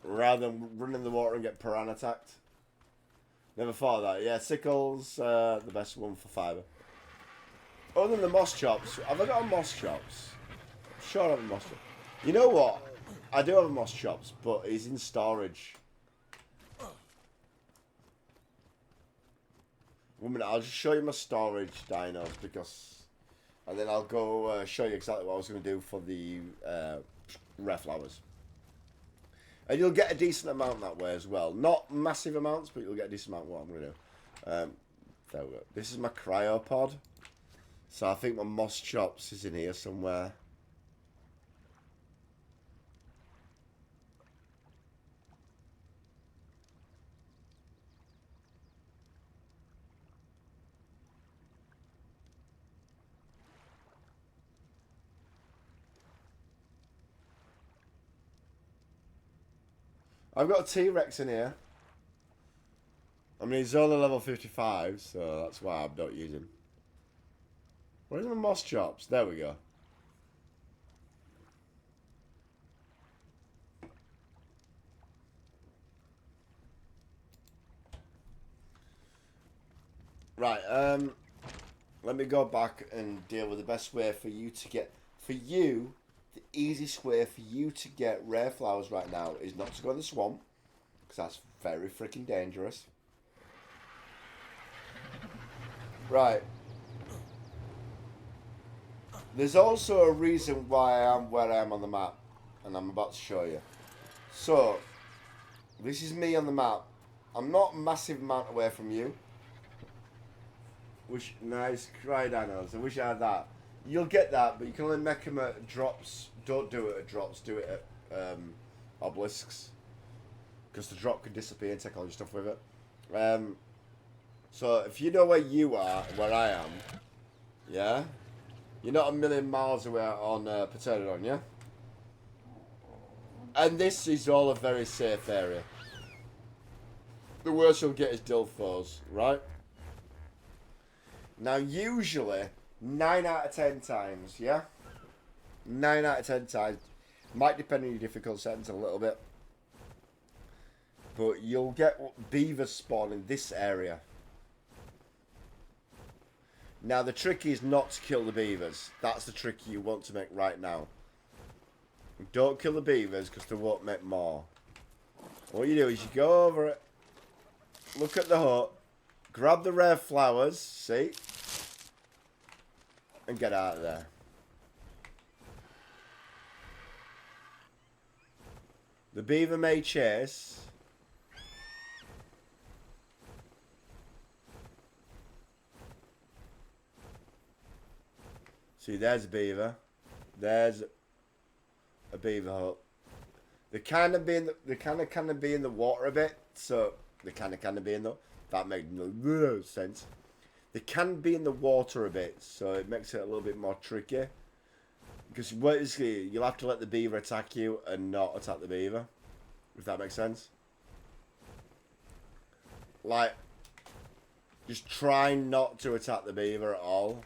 Speaker 1: Rather than run in the water and get piranha attacked. Never thought of that. Yeah, sickles, the best one for fibre. Other than the moss chops, have I got a moss chops? Sure I have a moss chops. You know what? I do have a moss chops, but he's in storage. 1 minute, I'll just show you my storage dinos because... And then I'll go show you exactly what I was going to do for the rare flowers. And you'll get a decent amount that way as well. Not massive amounts, but you'll get a decent amount of what I'm going to do. There we go. This is my cryopod. So I think my moss chops is in here somewhere. I've got a T-Rex in here. I mean, he's only level 55, so that's why I'm not using. Where's my moss chops? There we go. Right, let me go back and deal with the best way for you to get... For you, the easiest way for you to get rare flowers right now is not to go in the swamp, because that's very freaking dangerous. Right. There's also a reason why I am where I am on the map, and I'm about to show you. So, this is me on the map. I'm not a massive amount away from you. Wish nice cry dinos. I wish I had that. You'll get that, but you can only make them at drops. Don't do it at drops. Do it at obelisks, because the drop can disappear and take all your stuff with it. So if you know where you are, where I am, yeah, you're not a million miles away on Pterodon, yeah. And this is all a very safe area. The worst you'll get is Dilphos, right? Now, usually, 9 out of 10 times, yeah? 9 out of 10 times. Might depend on your difficult settings a little bit. But you'll get beavers spawn in this area. Now, the trick is not to kill the beavers. That's the trick you want to make right now. Don't kill the beavers, because they won't make more. What you do is you go over it, look at the hut, grab the rare flowers, see? And get out of there. The beaver may chase. See, there's a beaver. There's a beaver hut. They kind of be in the water a bit, so they kind of be in the. That makes no sense. They can be in the water a bit, so it makes it a little bit more tricky. Because basically, you'll have to let the beaver attack you and not attack the beaver. If that makes sense. Like, just try not to attack the beaver at all.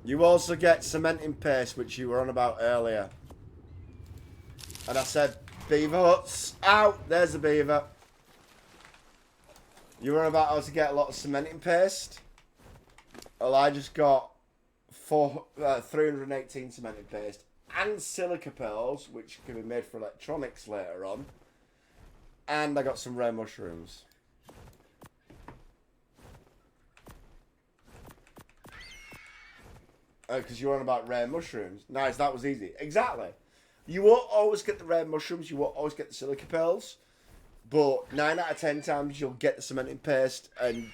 Speaker 1: You also get cementing paste, which you were on about earlier. And I said, beaver huts, out! There's the beaver. You were on about how to get a lot of cementing paste. Well, I just got 318 cementing paste and silica pearls, which can be made for electronics later on. And I got some rare mushrooms. Because you're on about rare mushrooms. Nice, that was easy. Exactly. You won't always get the rare mushrooms. You won't always get the silica pearls. But 9 out of 10 times you'll get the cementing paste. And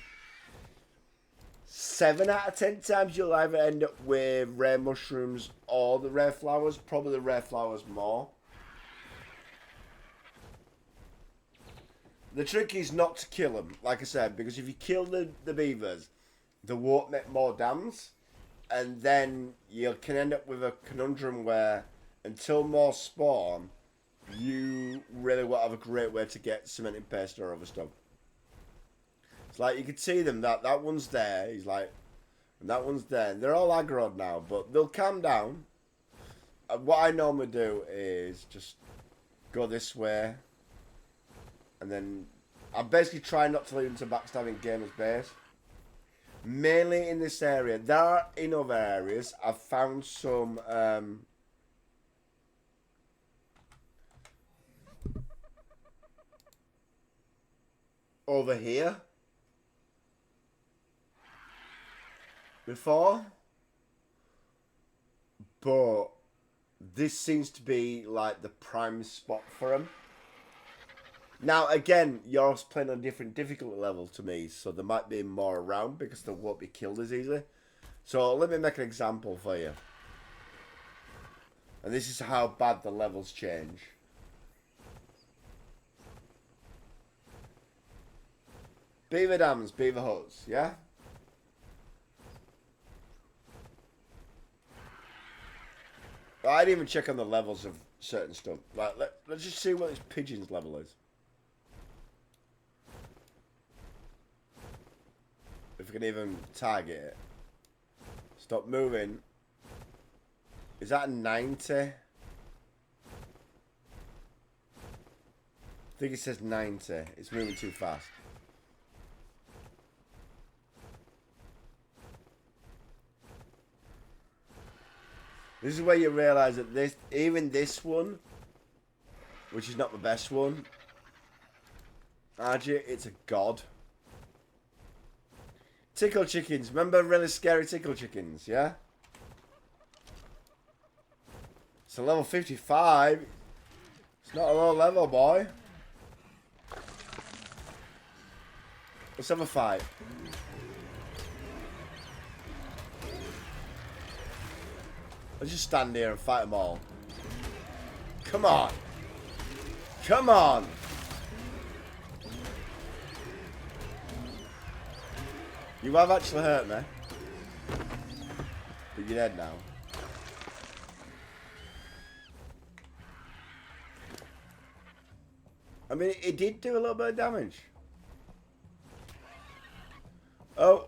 Speaker 1: 7 out of 10 times you'll either end up with rare mushrooms or the rare flowers. Probably the rare flowers more. The trick is not to kill them, like I said. Because if you kill the beavers, they won't make more dams. And then you can end up with a conundrum where, until more spawn, you really won't have a great way to get cementing paste or other stuff. It's like, you can see them, that one's there, he's like, and that one's there. They're all aggroed now, but they'll calm down. And what I normally do is just go this way, and then I basically try not to lead them to backstabbing gamer's base. Mainly in this area. There are in other areas. I've found some over here before, but this seems to be like the prime spot for them. Now, again, you're playing on a different difficulty level to me, so there might be more around because they won't be killed as easily. So, let me make an example for you. And this is how bad the levels change. Beaver dams, beaver huts, yeah? I didn't even check on the levels of certain stuff. Like, let's just see what this pigeon's level is. If we can even target it. Stop moving. Is that a 90? I think it says 90. It's moving too fast. This is where you realise that even this one, which is not the best one, Archie, it's a god. Tickle chickens. Remember really scary tickle chickens, yeah? It's a level 55. It's not a low level, boy. Let's have a fight. Let's just stand here and fight them all. Come on. Come on. You have actually hurt me. But you're dead now. I mean, it did do a little bit of damage. Oh.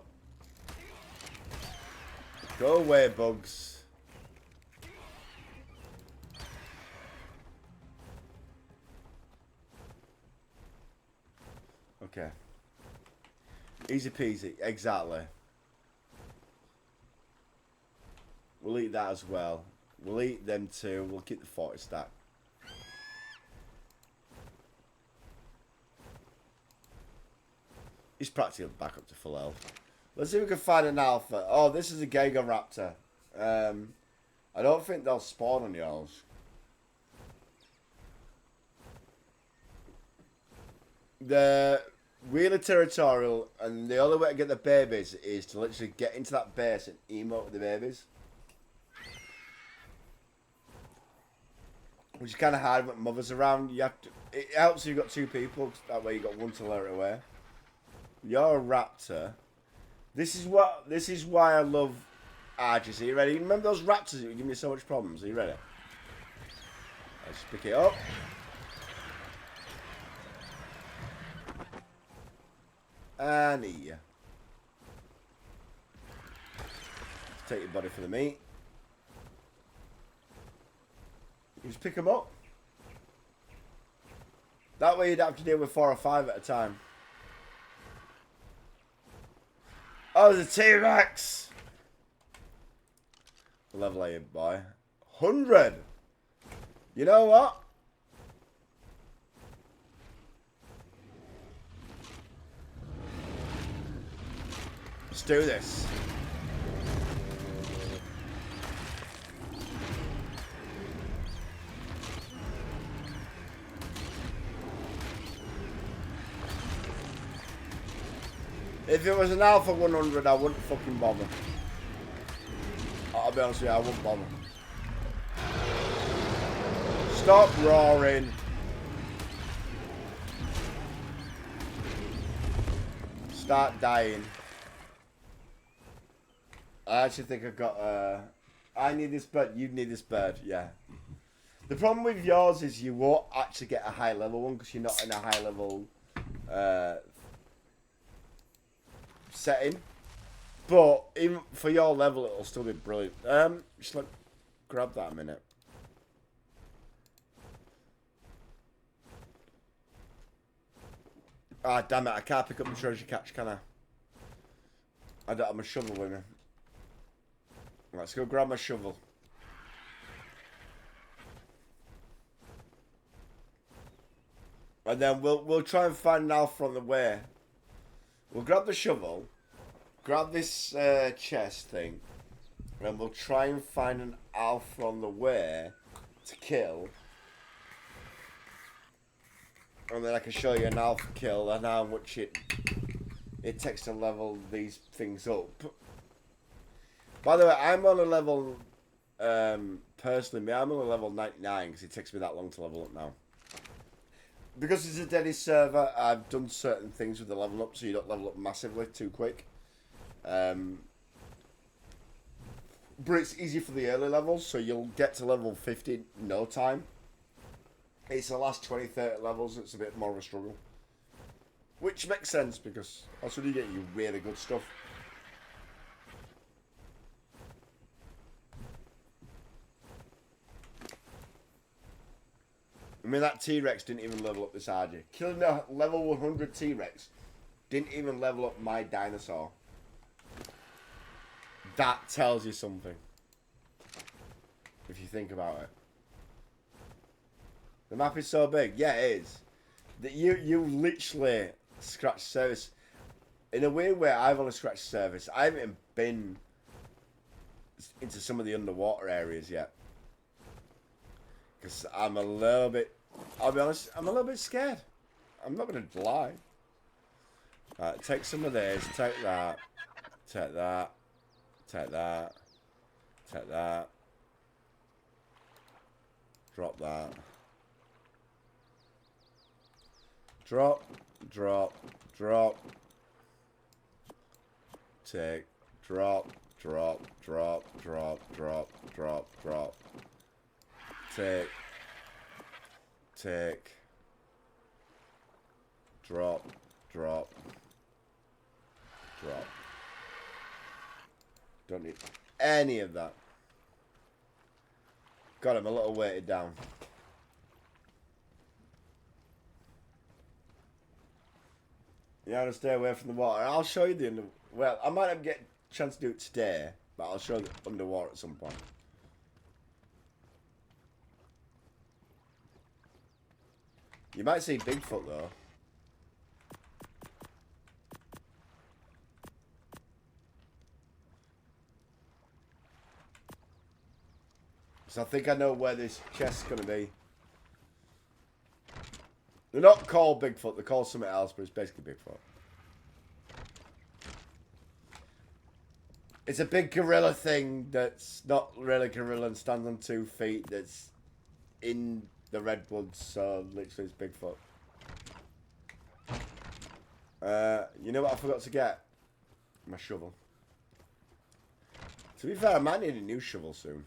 Speaker 1: Go away, bugs. Okay. Easy peasy. Exactly. We'll eat that as well. We'll eat them too. We'll keep the 40 stack. He's practically back up to full health. Let's see if we can find an alpha. Oh, this is a Gigaraptor. I don't think they'll spawn on yours. They're really territorial, and the only way to get the babies is to literally get into that base and emote with the babies. Which is kind of hard when mother's around. You have to. It helps if you've got two people. That way you got one to lure it away. You're a raptor. This is why I love archers. Are you ready? Remember those raptors that give me so much problems? Are you ready? Let's pick it up. And eat you. Take your body for the meat. You just pick them up. That way you'd have to deal with 4 or 5 at a time. Oh, there's a T-Rex! Level A, boy. 100! You know what? Let's do this. If it was an Alpha 100, I wouldn't fucking bother. I'll be honest with you, I wouldn't bother. Stop roaring. Start dying. I actually think I've got, I need this bird, you need this bird, yeah. The problem with yours is you won't actually get a high level one because you're not in a high level, setting. But even for your level, it'll still be brilliant. Just like, grab that a minute. Ah, damn it, I can't pick up the treasure catch, can I? I don't have my shovel with me. Let's go grab my shovel. And then we'll try and find an alpha on the way. We'll grab the shovel, grab this chest thing, and we'll try and find an alpha on the way to kill. And then I can show you an alpha kill and how much it takes to level these things up. By the way, I'm on a level, personally, I'm on a level 99 because it takes me that long to level up now. because it's a Dennis server, I've done certain things with the level up, so you don't level up massively too quick. But it's easy for the early levels, so you'll get to level 50 in no time. It's the last 20, 30 levels that's a bit more of a struggle. Which makes sense, because that's when you get your really good stuff. I mean, that T-Rex didn't even level up this RG. Killing a level 100 T-Rex didn't even level up my dinosaur. That tells you something. If you think about it. The map is so big. Yeah, it is. That you literally scratched the surface. In a weird way, I've only scratched the surface. I haven't been into some of the underwater areas yet. Because I'm a little bit... I'll be honest, I'm a little bit scared. I'm not going to lie. Alright, take some of this. Take that. Take that. Take that. Take that. Drop that. Drop. Drop. Drop. Take. Drop. Drop. Drop. Drop. Drop. Drop. Drop. Take. Take. Drop. Drop. Drop. Don't need any of that. God, I'm a little weighted down. You gotta stay away from the water. I'll show you the under... Well, I might not get a chance to do it today, but I'll show you the underwater at some point. You might see Bigfoot, though. So I think I know where this chest's going to be. They're not called Bigfoot, they're called something else, but it's basically Bigfoot. It's a big gorilla thing that's not really gorilla and stands on 2 feet that's in the redwoods, so literally it's Bigfoot. You know what I forgot to get? My shovel. To be fair, I might need a new shovel soon.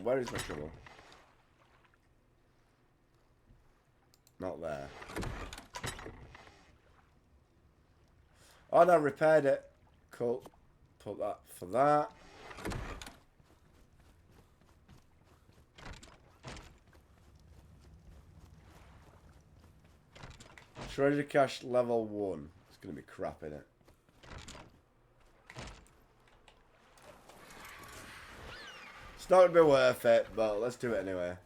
Speaker 1: Where is my shovel? Not there. Oh no, I repaired it. Cool. Put that for that. Treasure cache level 1. It's gonna be crap in it. It's not gonna be worth it, but let's do it anyway.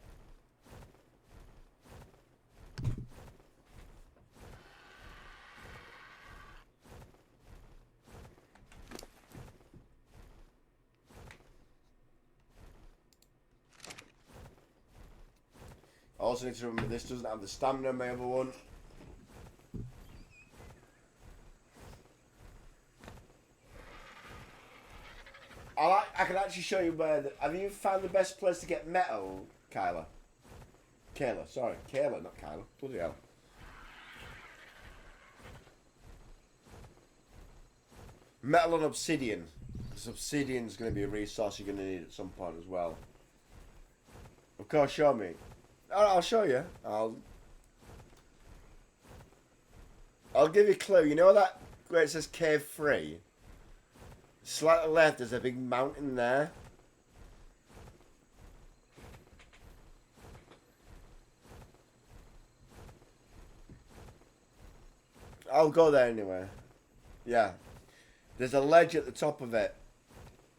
Speaker 1: I also need to remember this doesn't have the stamina my other one. I can actually show you where... have you found the best place to get metal, Kyla? Kayla, sorry. Kayla, not Kyla. Bloody hell. Metal and obsidian. Because obsidian's going to be a resource you're going to need at some point as well. Of course, show me. I'll show you. I'll give you a clue. You know that where it says cave 3? Slightly left, there's a big mountain there. I'll go there anyway. Yeah. There's a ledge at the top of it.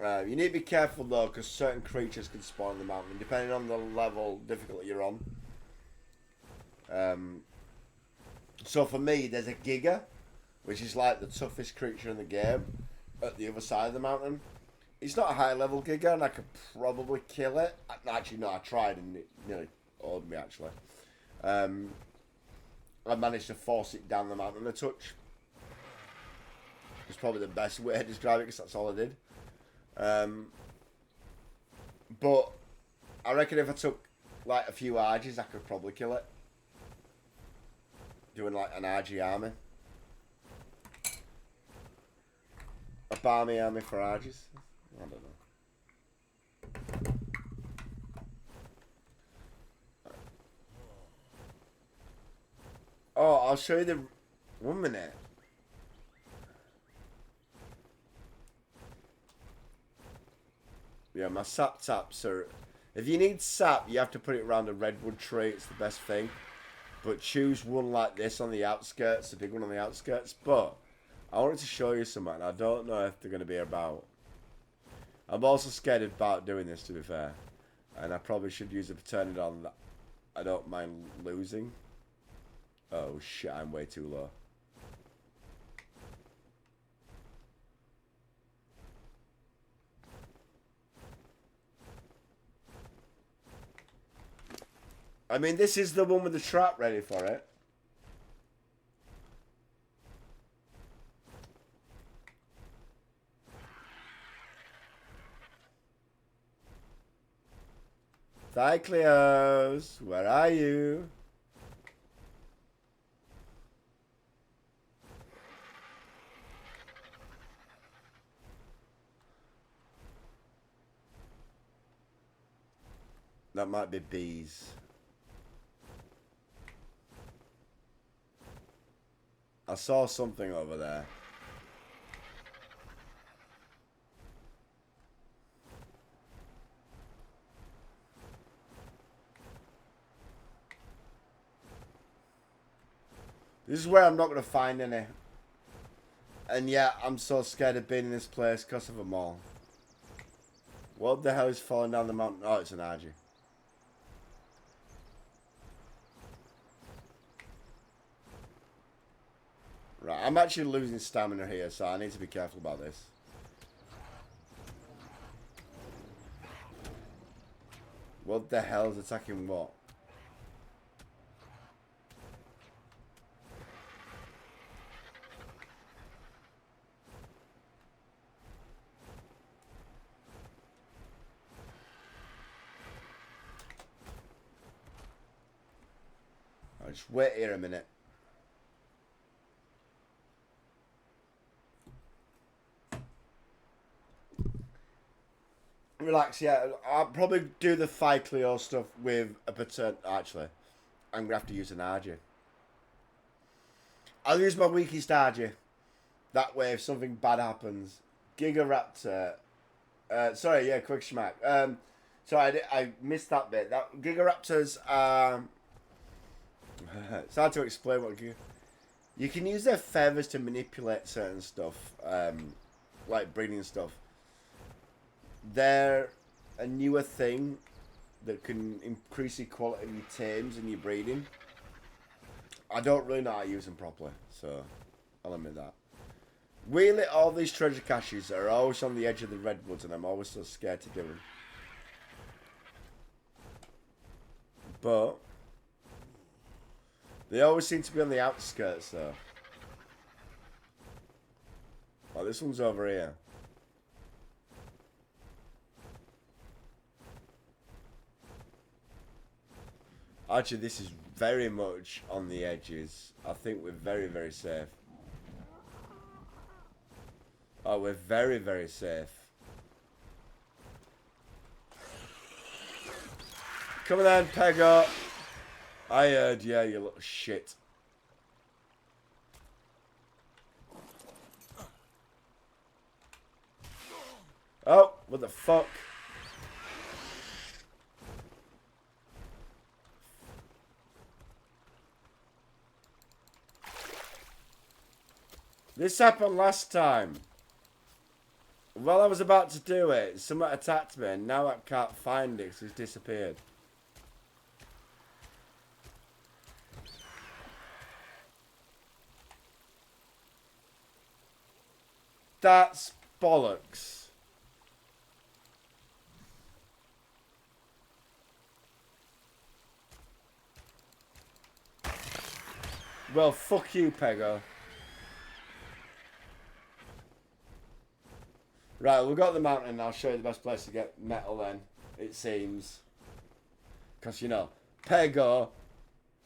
Speaker 1: You need to be careful though, because certain creatures can spawn in the mountain, depending on the level difficulty you're on. So for me, there's a Giga, which is like the toughest creature in the game, at the other side of the mountain. It's not a high level Giga, and I could probably kill it. Actually, no, I tried and it nearly owned me, actually. I managed to force it down the mountain a touch. It's probably the best way to describe it, because that's all I did. But I reckon if I took like a few arches, I could probably kill it. Doing like an RG army. A barmy army for RGs? I don't know. Oh, I'll show you the... 1 minute. Yeah, my sap taps are... If you need sap, you have to put it around a redwood tree. It's the best thing. But choose one like this on the outskirts, the big one on the outskirts. But I wanted to show you something. I don't know if they're going to be about. I'm also scared about doing this, to be fair. And I probably should use a Paternidon that I don't mind losing. Oh shit, I'm way too low. I mean, this is the one with the trap ready for it. Cycleos, where are you? That might be bees. I saw something over there. This is where I'm not going to find any. And yeah, I'm so scared of being in this place because of them all. What the hell is falling down the mountain? Oh, it's an RG. Right, I'm actually losing stamina here, so I need to be careful about this. What the hell is attacking what? I'll just wait here a minute. Relax, yeah. I'll probably do the Cycleo stuff with a patern. Actually, I'm going to have to use an RG. I'll use my weakest RG. That way, if something bad happens, Gigaraptor. Sorry, yeah, quick schmack. Sorry, I missed that bit. That Gigaraptors are. It's hard to explain what you can use their feathers to manipulate certain stuff, like breeding stuff. They're a newer thing that can increase the quality of your tames and your breeding. I don't really know how to use them properly, so I'll admit that. Really, all these treasure caches are always on the edge of the redwoods, and I'm always so scared to do them. But they always seem to be on the outskirts, though. Oh, this one's over here. Actually, this is very much on the edges. I think we're very, very safe. Oh, we're very, very safe. Come on then, Pego. I heard, yeah, you little shit. Oh, what the fuck? This happened last time. While I was about to do it, someone attacked me, and now I can't find it because it's disappeared. That's bollocks. Well, fuck you, Pego. Right, we've got the mountain, and I'll show you the best place to get metal then, it seems. Because, you know, Pego,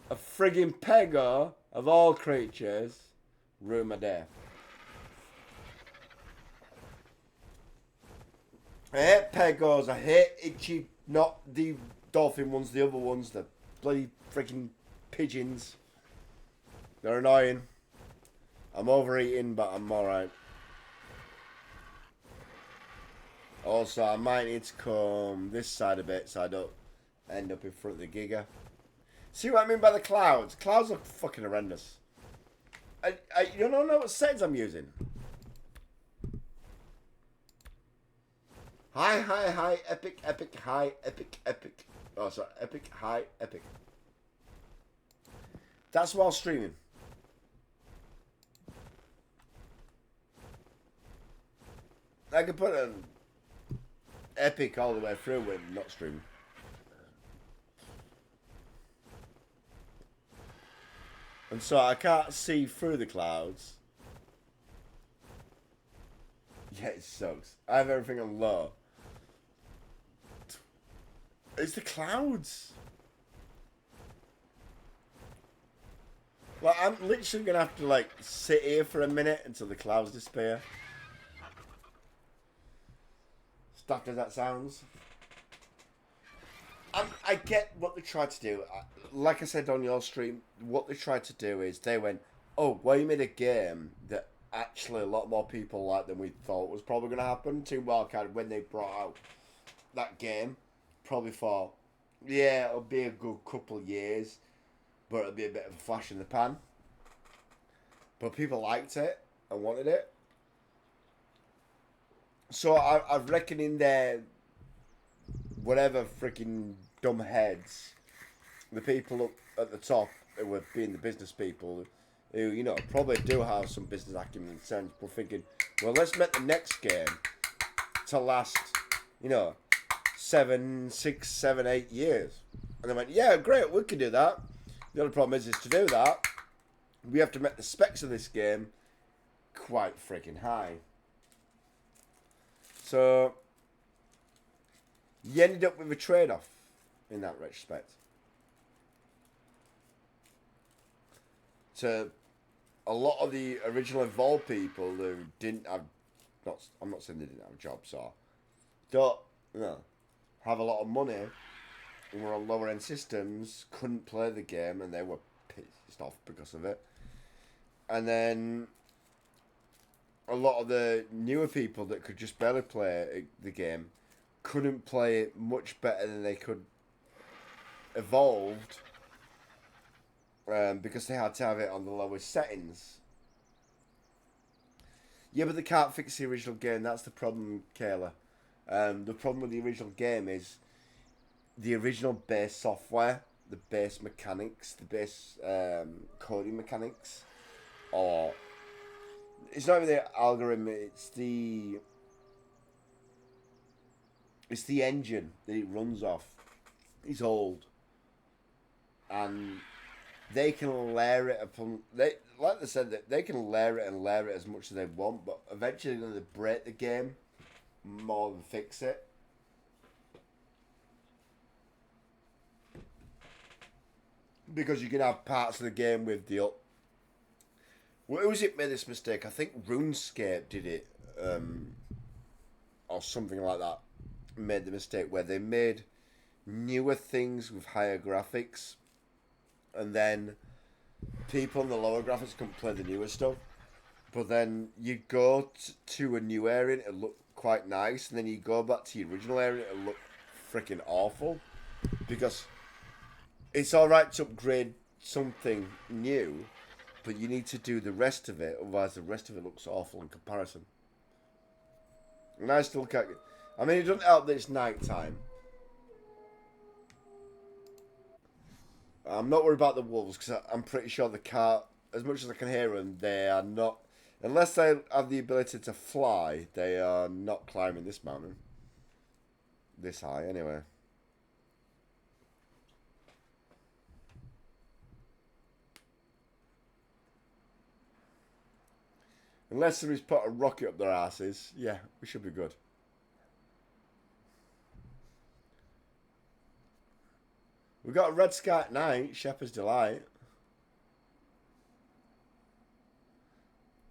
Speaker 1: a friggin' Pego, Of all creatures, ruin my day. I hate pegos. I hate itchy, not the dolphin ones, the other ones, the bloody freaking pigeons. They're annoying. I'm overeating, but I'm alright. Also, I might need to come this side a bit so I don't end up in front of the giga. See what I mean by the clouds? Clouds look fucking horrendous. You don't know what settings I'm using. High, epic, high, epic. Oh, sorry, epic, high, epic. That's while streaming. I could put an epic all the way through when not streaming. And so I can't see through the clouds. Yeah, it sucks. I have everything on low. It's the clouds. Like, I'm literally gonna have to like sit here for a minute until the clouds disappear. Stuck as that sounds. I get what they tried to do. Like I said on your stream, what they tried to do is they went, oh, well, you made a game that actually a lot more people like than we thought was probably going to happen. Team Wildcard, when they brought out that game, probably thought, yeah, it'll be a good couple of years, but it'll be a bit of a flash in the pan. But people liked it and wanted it. So I reckon in their whatever freaking dumb heads, the people up at the top who were being the business people, who, you know, probably do have some business acumen and sense, were thinking, well, let's make the next game to last, you know, 7, 6, 7, 8 years. And they went, yeah, great, we can do that. The only problem is to do that, we have to make the specs of this game quite freaking high. So you ended up with a trade-off in that respect. To a lot of the original Evolve people who didn't have, I'm not saying they didn't have jobs or don't, you know, have a lot of money and were on lower end systems, couldn't play the game and they were pissed off because of it. And then a lot of the newer people that could just barely play the game couldn't play it much better than they could Evolved, because they had to have it on the lowest settings. Yeah, but they can't fix the original game. That's the problem, Kayla. The problem with the original game is the original base software, the base mechanics, the base coding mechanics, or it's not even the algorithm. It's the engine that it runs off. It's old, and they can layer it upon. Like they said, that they can layer it and layer it as much as they want, but eventually they're going to break the game more than fix it. Because you can have parts of the game with the up. Who was it made this mistake? I think RuneScape did it, or something like that. Made the mistake where they made newer things with higher graphics, and then people in the lower graphics couldn't play the newer stuff. But then you go to a new area and it'll look quite nice, and then you go back to your original area and it'll look freaking awful. Because it's alright to upgrade something new, but you need to do the rest of it, otherwise the rest of it looks awful in comparison. And I still can't. I mean, it doesn't help that it's night time. I'm not worried about the wolves because I'm pretty sure the car, as much as I can hear them, they are not, unless they have the ability to fly, they are not climbing this mountain. This high, anyway. Unless somebody's put a rocket up their asses, yeah, we should be good. We've got a red sky at night, Shepherd's Delight.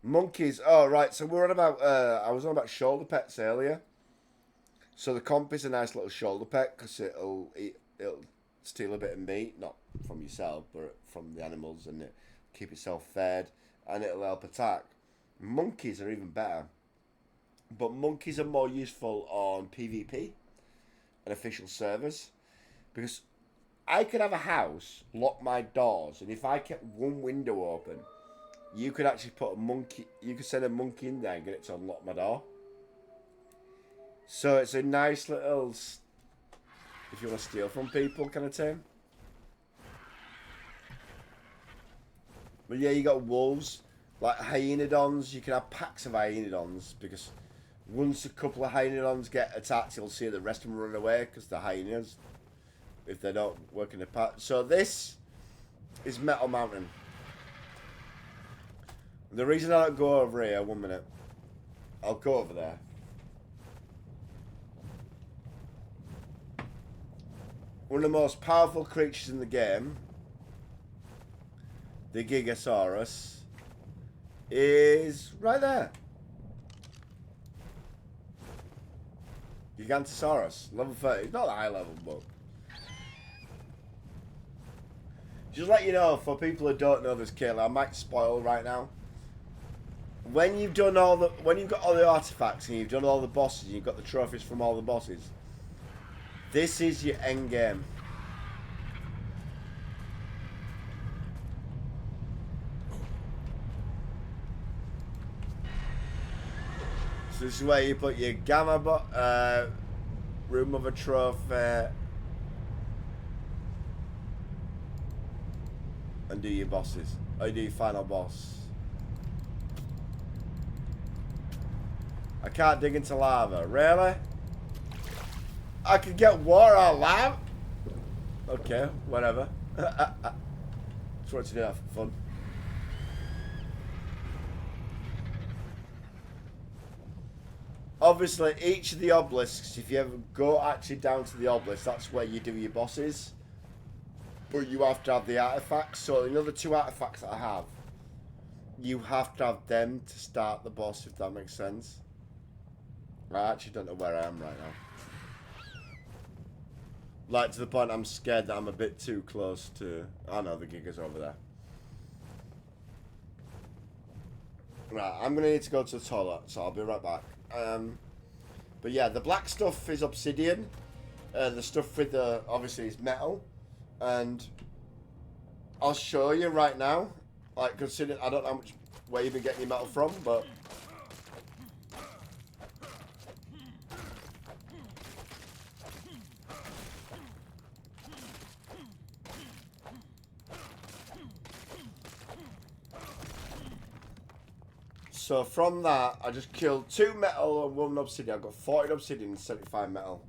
Speaker 1: Monkeys. Oh, right. So we're on about. I was on about shoulder pets earlier. So the comp is a nice little shoulder pet because it'll steal a bit of meat, not from yourself, but from the animals, and it keep itself fed, and it'll help attack. Monkeys are even better, but monkeys are more useful on PvP and official servers because I could have a house, lock my doors, and if I kept one window open, you could actually put a monkey. You could send a monkey in there and get it to unlock my door. So it's a nice little, if you want to steal from people, kind of thing. But yeah, you got wolves, like hyenodons. You can have packs of hyenodons because once a couple of hyenodons get attacked, you'll see the rest of them run away because they're hyenas if they don't work in a pack. So this is Metal Mountain. The reason I don't go over here, 1 minute, I'll go over there. One of the most powerful creatures in the game, the Gigasaurus, is right there. Gigantosaurus, level 30. Not that high level, but just let you know, for people who don't know this killer, I might spoil right now. When you've got all the artifacts and you've done all the bosses and you've got the trophies from all the bosses, this is your end game. So this is where you put your room of a trophy, and do your bosses. Or you do your final boss. I can't dig into lava. Really? I can get water out of lava? Okay, whatever. Just wanted to do that for fun. Obviously, each of the obelisks, if you ever go actually down to the obelisk, that's where you do your bosses. But you have to have the artifacts. So the other two artifacts that I have, you have to have them to start the boss, if that makes sense. I actually don't know where I am right now. Like, to the point I'm scared that I'm a bit too close to... Oh no, the Giga's over there. Right, I'm going to need to go to the toilet, so I'll be right back. But yeah, the black stuff is obsidian. The stuff with the... obviously is metal. And I'll show you right now. Like, considering I don't know how much... where you've been getting your metal from, but... So from that, I just killed 2 metal and 1 obsidian. I've got 40 obsidian and 75 metal.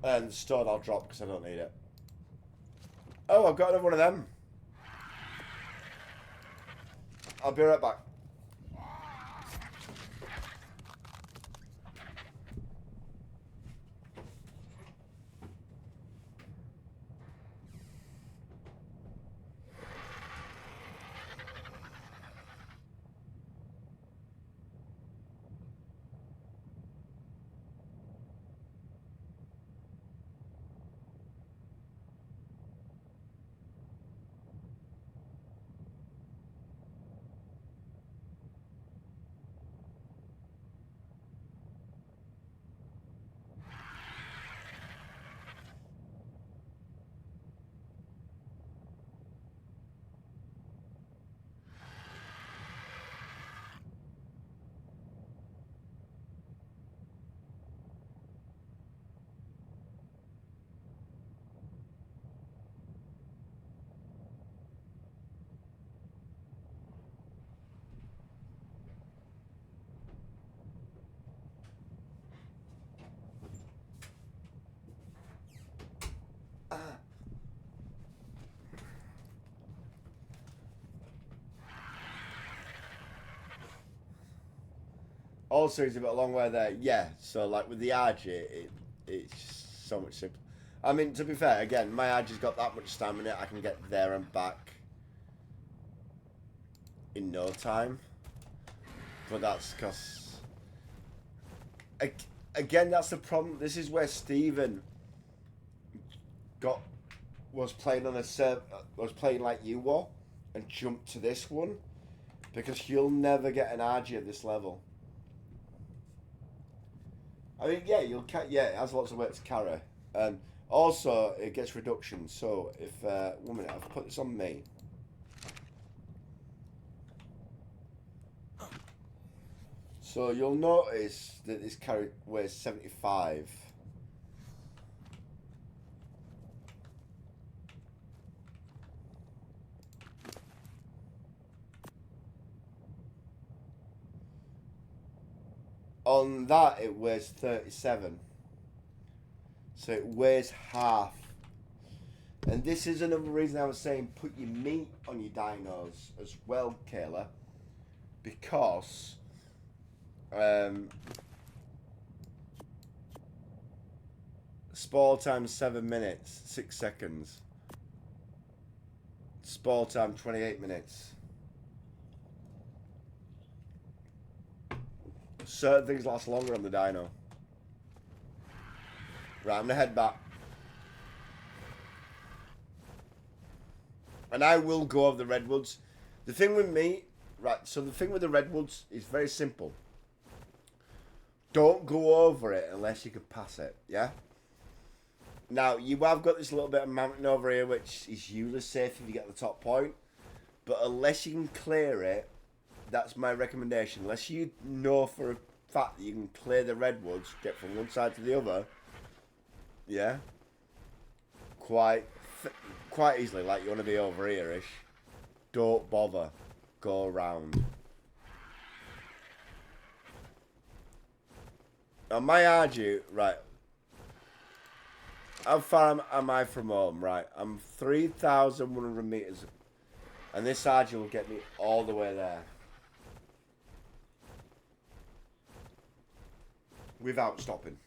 Speaker 1: And the stone I'll drop because I don't need it. Oh, I've got another one of them. I'll be right back. Also, it's a bit a long way there. Yeah, so like with the RG, it's so much simpler. I mean, to be fair, again, my RG's got that much stamina, I can get there and back in no time. But that's because... Again, that's the problem. This is where Steven was playing on a was playing like you were, and jumped to this one, because you'll never get an RG at this level. I mean, yeah, it has lots of weight to carry, and also it gets reduction. So if 1 minute, I've put this on me. So you'll notice that this carry weighs 75. On that, it weighs 37. So it weighs half. And this is another reason I was saying put your meat on your dinos as well, Kayla. Because spawn time 7 minutes, 6 seconds. Spawn time 28 minutes. Certain things last longer on the dino. Right, I'm gonna head back. And I will go over the redwoods. The thing with me, right, so the thing with the redwoods is very simple. Don't go over it unless you can pass it, yeah? Now, you have got this little bit of mountain over here, which is usually safe if you get the top point. But unless you can clear it, that's my recommendation. Unless you know for a fact that you can clear the redwoods, get from one side to the other, yeah, quite easily, like you want to be over here-ish, don't bother. Go around. Now, my argue, right, how far am I from home? Right, I'm 3,100 meters, and this argue will get me all the way there. Without stopping.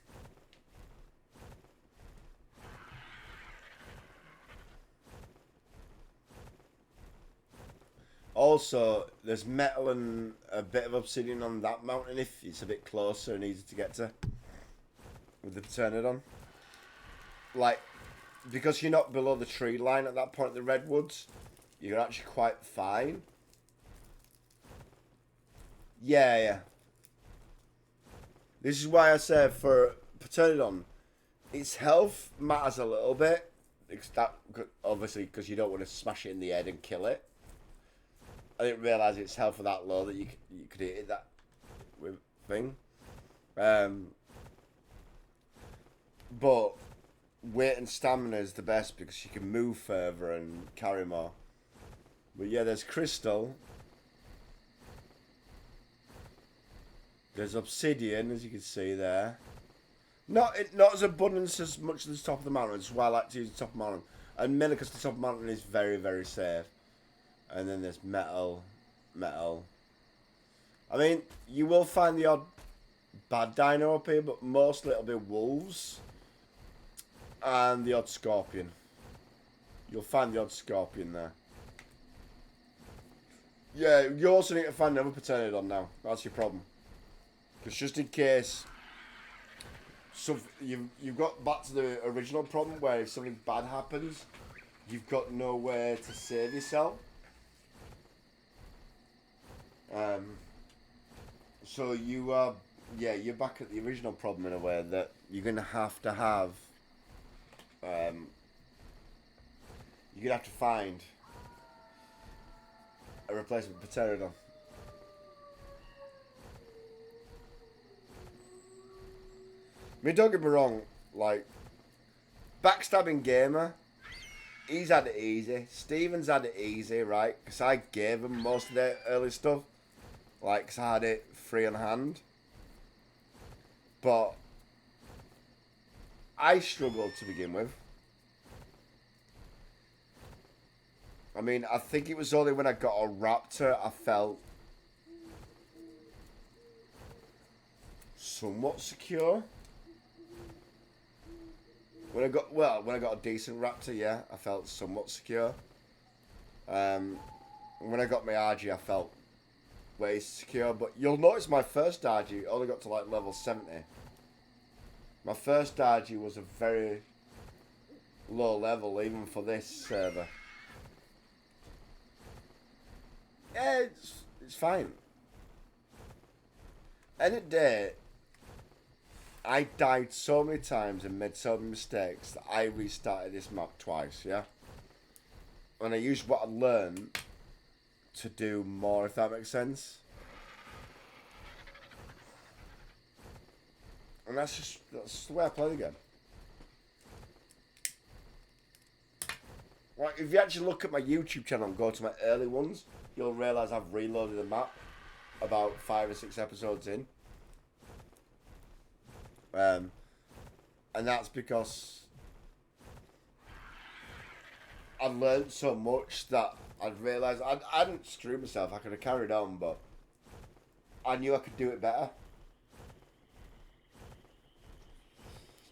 Speaker 1: Also, there's metal and a bit of obsidian on that mountain if it's a bit closer and easy to get to with the Pteranodon. Like, because you're not below the tree line at that point, the redwoods, you're actually quite fine. Yeah. This is why I say for Pteranodon, its health matters a little bit. Obviously, because you don't want to smash it in the head and kill it. I didn't realise its health was that low that you could hit it that thing. But weight and stamina is the best because you can move further and carry more. But yeah, there's crystal. There's obsidian, as you can see there. Not as abundant as much as the top of the mountain. That's why I like to use the top of the mountain. And mainly because the top of the mountain is very, very safe. And then there's metal. I mean, you will find the odd bad dino up here, but mostly it'll be wolves. And the odd scorpion. You'll find the odd scorpion there. Yeah, you also need to find another Pteranodon now. That's your problem. Because just in case... So you've got back to the original problem where if something bad happens, you've got nowhere to save yourself. So you are, you're back at the original problem in a way that you're gonna have to have. You're gonna have to find a replacement Pteranodon. I mean, don't get me wrong, like, Backstabbing Gamer, he's had it easy. Steven's had it easy, right? Because I gave him most of their early stuff. Like, because I had it free on hand. But I struggled to begin with. I mean, I think it was only when I got a raptor I felt somewhat secure. When I got a decent raptor, yeah, I felt somewhat secure. When I got my RG, I felt where he's secure. But you'll notice my first Dargy only got to like level 70. My first Dargy was a very low level even for this server. Yeah, it's fine. Any day, I died so many times and made so many mistakes that I restarted this map twice, yeah? And I used what I learned to do more, if that makes sense. And that's the way I play the game. Like, if you actually look at my YouTube channel and go to my early ones, you'll realise I've reloaded the map about 5 or 6 episodes in. And that's because I learned so much that I'd realised I didn't screw myself. I could have carried on, but I knew I could do it better.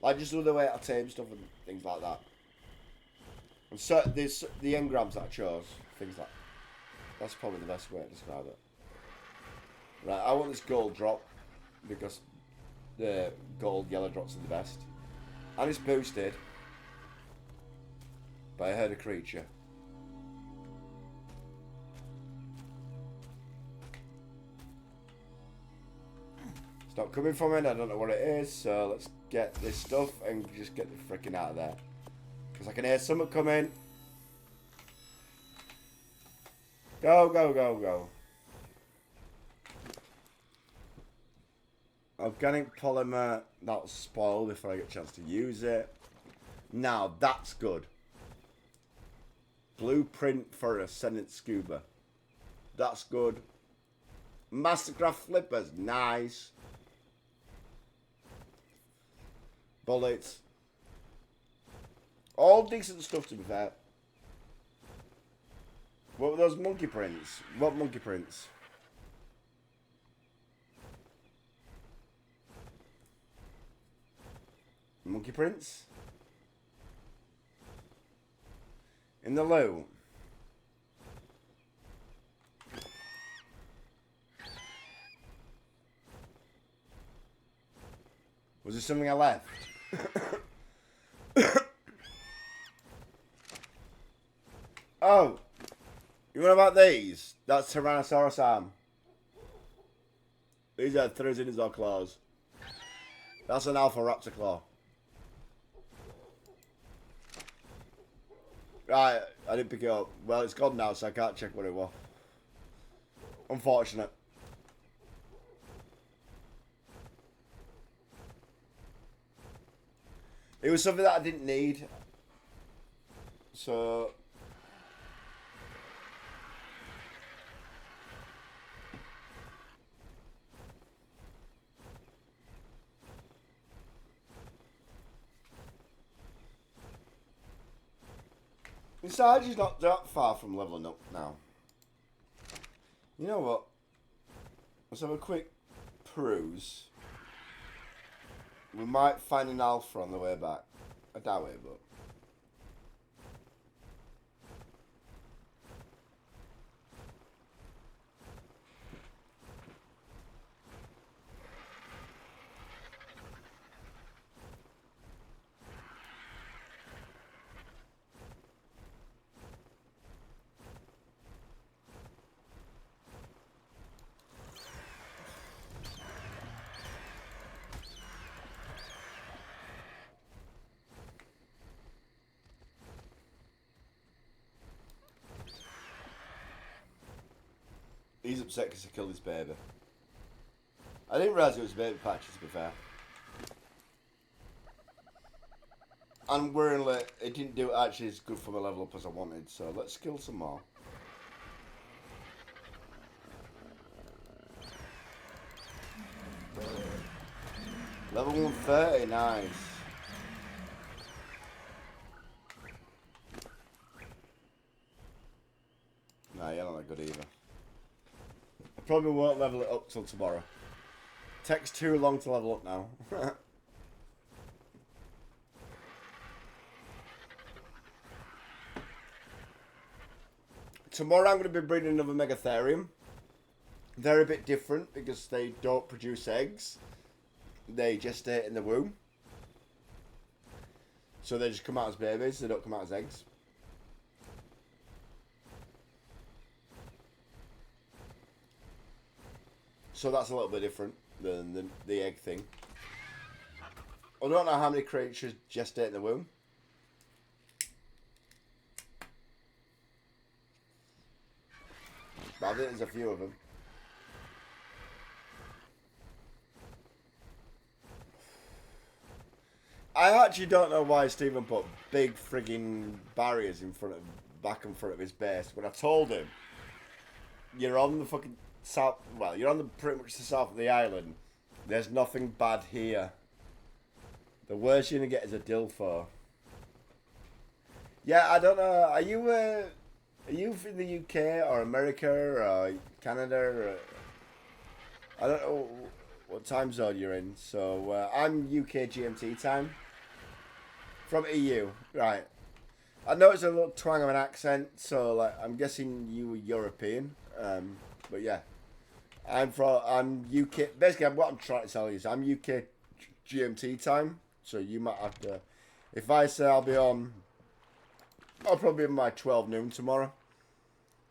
Speaker 1: Like just the way I tame stuff and things like that. And so there's the engrams that I chose, things like that's probably the best way to describe it. Right, I want this gold drop because the gold yellow drops are the best. And it's boosted by a herd of creature. It's not coming from it, I don't know what it is, so let's get this stuff and just get the frickin' out of there. Because I can hear something coming. Go, go, go, go. Organic polymer, that'll spoil before I get a chance to use it. Now, that's good. Blueprint for Ascendant Scuba. That's good. Mastercraft flippers, nice. Bullets. All decent stuff, to be fair. What were those monkey prints? What monkey prints? Monkey prints? In the loot. Was there something I left? Oh, you know about these? That's Tyrannosaurus arm. These are Therizinosaur claws. That's an Alpha Raptor claw. Right, I didn't pick it up. Well, it's gone now, so I can't check what it was. Unfortunate. It was something that I didn't need. So... Sarge's not that far from leveling up now. You know what? Let's have a quick peruse. We might find an alpha on the way back. I doubt it, but... He's upset because he killed his baby. I didn't realise it was a baby patch, to be fair. And worryingly, it didn't do actually as good for my level up as I wanted, so let's kill some more. Level 130, nice. Nah, you're not that good either. I probably won't level it up till tomorrow. Takes too long to level up now. Tomorrow I'm going to be breeding another Megatherium. They're a bit different because they don't produce eggs. They gestate in the womb. So they just come out as babies. They don't come out as eggs. So that's a little bit different than the egg thing. I don't know how many creatures gestate in the womb. But I think there's a few of them. I actually don't know why Stephen put big frigging barriers in front of, back and front of his base. When I told him, you're on the fucking south, well, you're on the pretty much the south of the island. There's nothing bad here. The worst you're gonna get is a Dilfer. Yeah, I don't know. Are you in the UK or America or Canada? Or, I don't know what time zone you're in. So I'm UK GMT time. From EU, right. I know it's a little twang of an accent, so like I'm guessing you were European. But yeah, I'm UK. Basically, what I'm trying to tell you is I'm UK GMT time. So you might have to. If I say I'll be on, I'll probably be on my 12 noon tomorrow.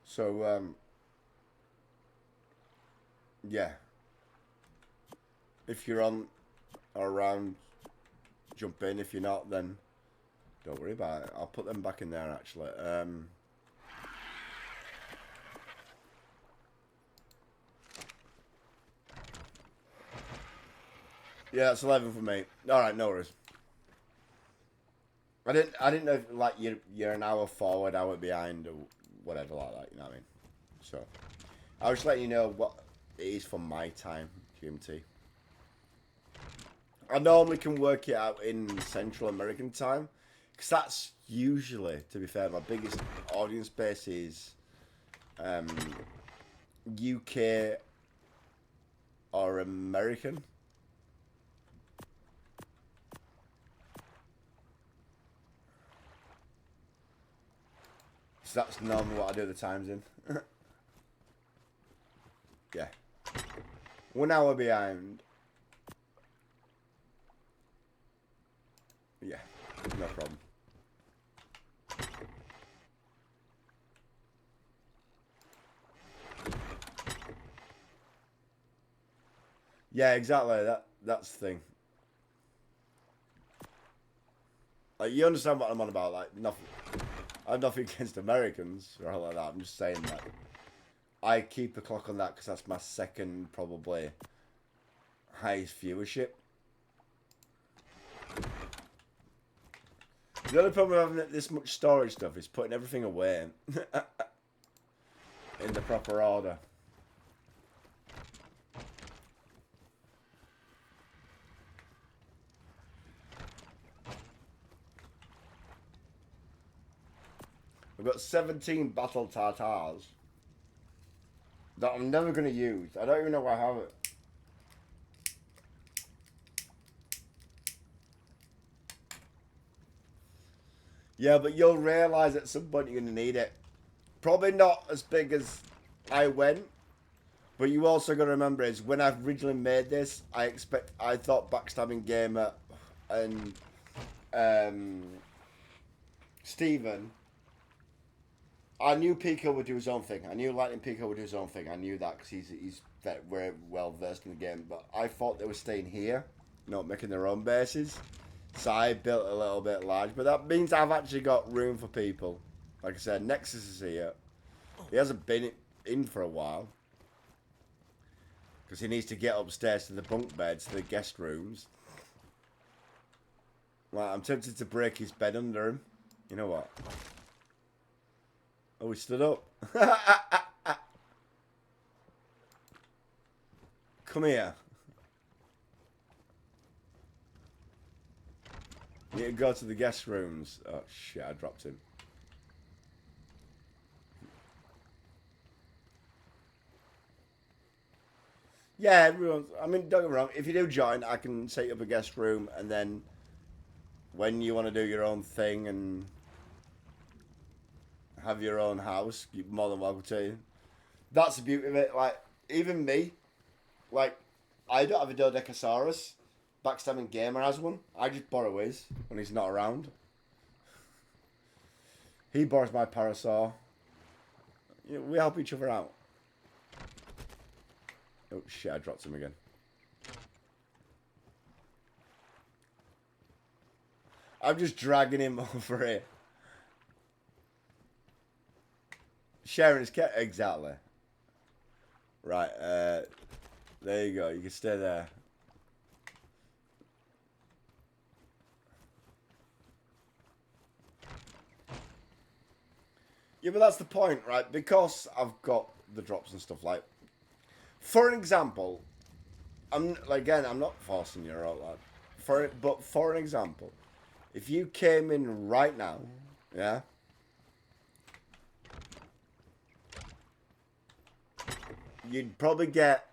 Speaker 1: So yeah. If you're on or around, jump in. If you're not, then don't worry about it. I'll put them back in there actually. Yeah, it's 11 for me. All right, no worries. I didn't know if, like you're an hour forward, hour behind, or whatever like that. You know what I mean? So I was just letting you know what it is for my time, GMT. I normally can work it out in Central American time, because that's usually, to be fair, my biggest audience base is UK or American. So that's normally what I do the times in. Yeah. 1 hour behind. Yeah, no problem. Yeah, exactly. That's the thing. Like you understand what I'm on about? Like nothing. I have nothing against Americans or all like that. I'm just saying that I keep a clock on that because that's my second probably highest viewership. The only problem with having this much storage stuff is putting everything away in the proper order. I've got 17 battle tartars that I'm never going to use. I don't even know why I have it. Yeah, but you'll realise at some point you're going to need it. Probably not as big as I went, but you also got to remember is when I originally made this, I thought Backstabbing Gamer and Steven, I knew Pico would do his own thing. I knew Lightning Pico would do his own thing. I knew that because he's very well versed in the game. But I thought they were staying here, not making their own bases. So I built a little bit large. But that means I've actually got room for people. Like I said, Nexus is here. He hasn't been in for a while. Because he needs to get upstairs to the bunk beds, to the guest rooms. Well, I'm tempted to break his bed under him. You know what? Oh, he stood up. Come here. You need to go to the guest rooms. Oh, shit, I dropped him. Yeah, everyone's... I mean, don't get me wrong. If you do join, I can set you up a guest room, and then when you want to do your own thing and have your own house, you're more than welcome to. That's the beauty of it. Like, even me, like, I don't have a Dodecasaurus. Backstabbing Gamer has one. I just borrow his when he's not around. He borrows my Parasaur. We help each other out. Oh shit, I dropped him again. I'm just dragging him over here. Sharing his cat. Exactly. Right, there you go. You can stay there. Yeah, but that's the point, right? Because I've got the drops and stuff like. For an example, I'm not forcing you out, lad. But for an example, if you came in right now, yeah, you'd probably get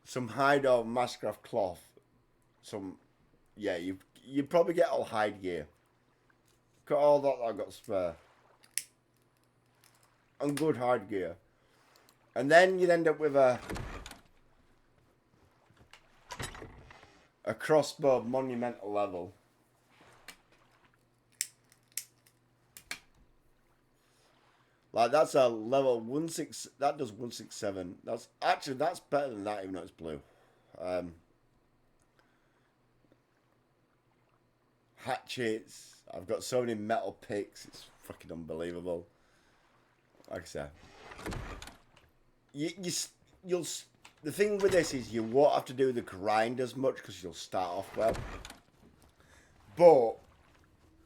Speaker 1: some hide or Masscraft cloth. You'd probably get all hide gear. Got all that I got spare. And good hide gear. And then you'd end up with a crossbow monumental level. Like that's a level 16. That does 167. That's better than that, even though it's blue. Hatchets. I've got so many metal picks. It's fucking unbelievable. Like I said, you'll. The thing with this is you won't have to do the grind as much because you'll start off well. But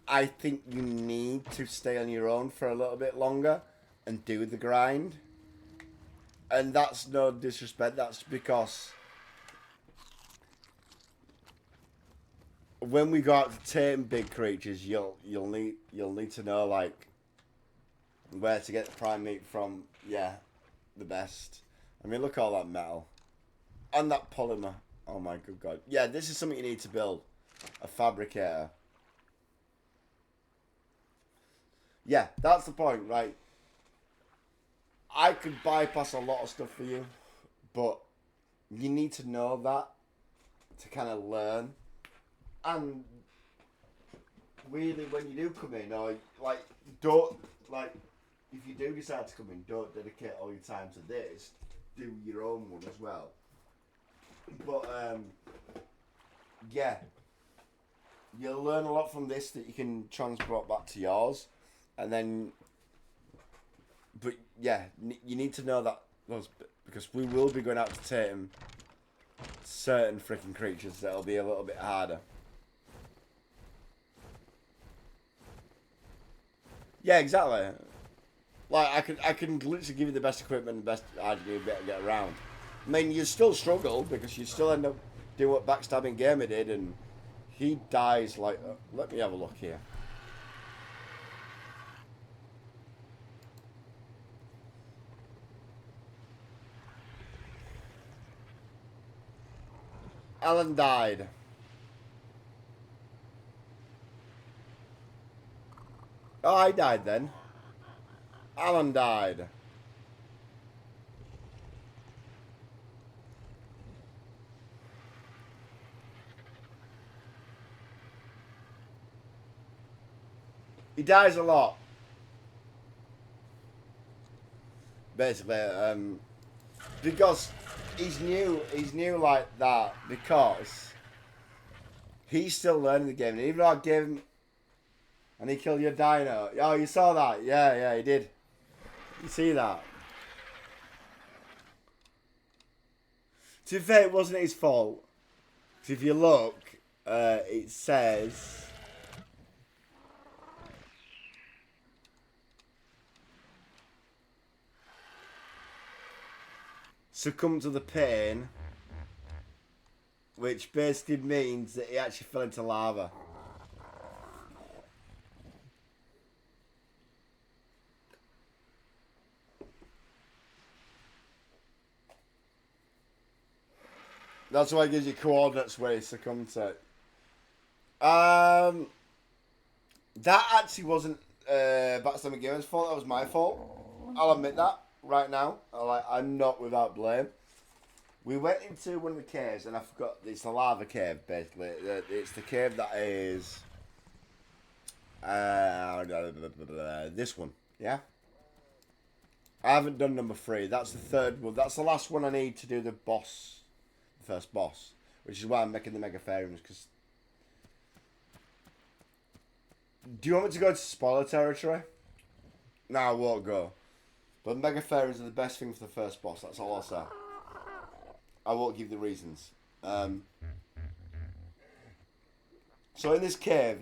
Speaker 1: I think you need to stay on your own for a little bit longer and do the grind. And that's no disrespect. That's because when we go out to tame big creatures, you'll need to know like where to get the prime meat from. Yeah, the best. I mean, look at all that metal and that polymer. Oh my good god! Yeah, this is something you need to build. A fabricator. Yeah, that's the point, right? I could bypass a lot of stuff for you, but you need to know that to kind of learn. And really, when you do come in, or like, don't like, if you do decide to come in, don't dedicate all your time to this. Do your own one as well. But yeah, you'll learn a lot from this that you can transport back to yours, and then. But yeah, you need to know that those because we will be going out to tame certain freaking creatures that'll be a little bit harder. Yeah, exactly. Like I can literally give you the best equipment, and the best idea to get around. I mean, you still struggle because you still end up doing what Backstabbing Gamer did, and he dies like. Let me have a look here. Alan died. Oh, I died then. Alan died. He dies a lot. Basically, because he's new like that because he's still learning the game. And even though I gave him, and he killed your dino. Oh, you saw that? Yeah, he did. You see that? To be fair, it wasn't his fault. Because if you look, it says. Succumb to the pain, which basically means that he actually fell into lava. That's why it gives you coordinates where he succumbed to. That actually wasn't Backstabbing Gamer's fault. That was my fault. I'll admit that. right now. I'm not without blame. We went into one of the caves, and I forgot. It's the lava cave, basically. It's the cave that is this one. Yeah. I haven't done number 3. That's the third one. That's the last one I need to do the boss, the first boss, which is why I'm making the Megatheriums. Because do you want me to go to spoiler territory? No, I won't go. But Megatheriums are the best thing for the first boss. That's all I'll say. I won't give the reasons. So in this cave,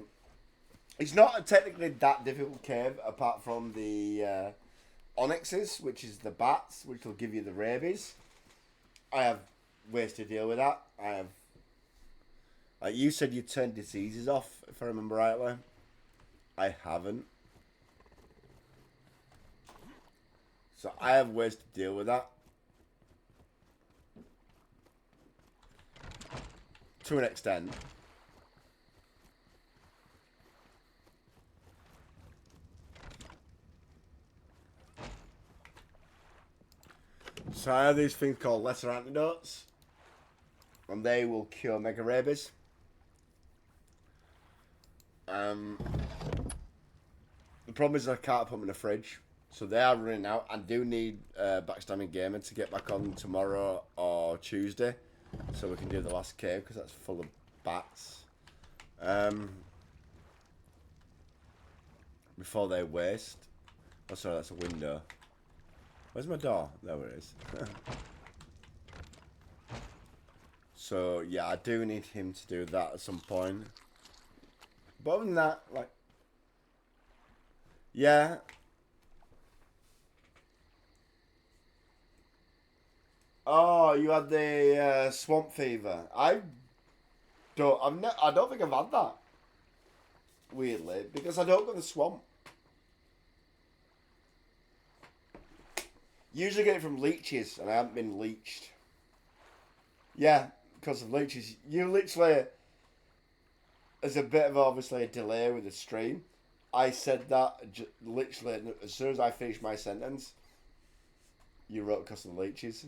Speaker 1: it's not technically that difficult cave, apart from the onyxes, which is the bats, which will give you the rabies. I have ways to deal with that. I have. You said you turned diseases off, if I remember rightly. I haven't. So I have ways to deal with that. To an extent. So I have these things called lesser antidotes. And they will cure mega rabies. The problem is I can't put them in the fridge. So they are running out. I do need Backstabbing Gamer to get back on tomorrow or Tuesday. So we can do the last cave because that's full of bats. Before they waste. Oh, sorry, that's a window. Where's my door? There it is. So, yeah, I do need him to do that at some point. But other than that, like... Yeah. Oh, you had the swamp fever. I don't think I've had that. Weirdly. Because I don't go to the swamp. Usually get it from leeches, and I haven't been leeched. Yeah, because of leeches. You literally... There's a bit of obviously a delay with the stream. I said that literally as soon as I finished my sentence. You wrote because of the leeches.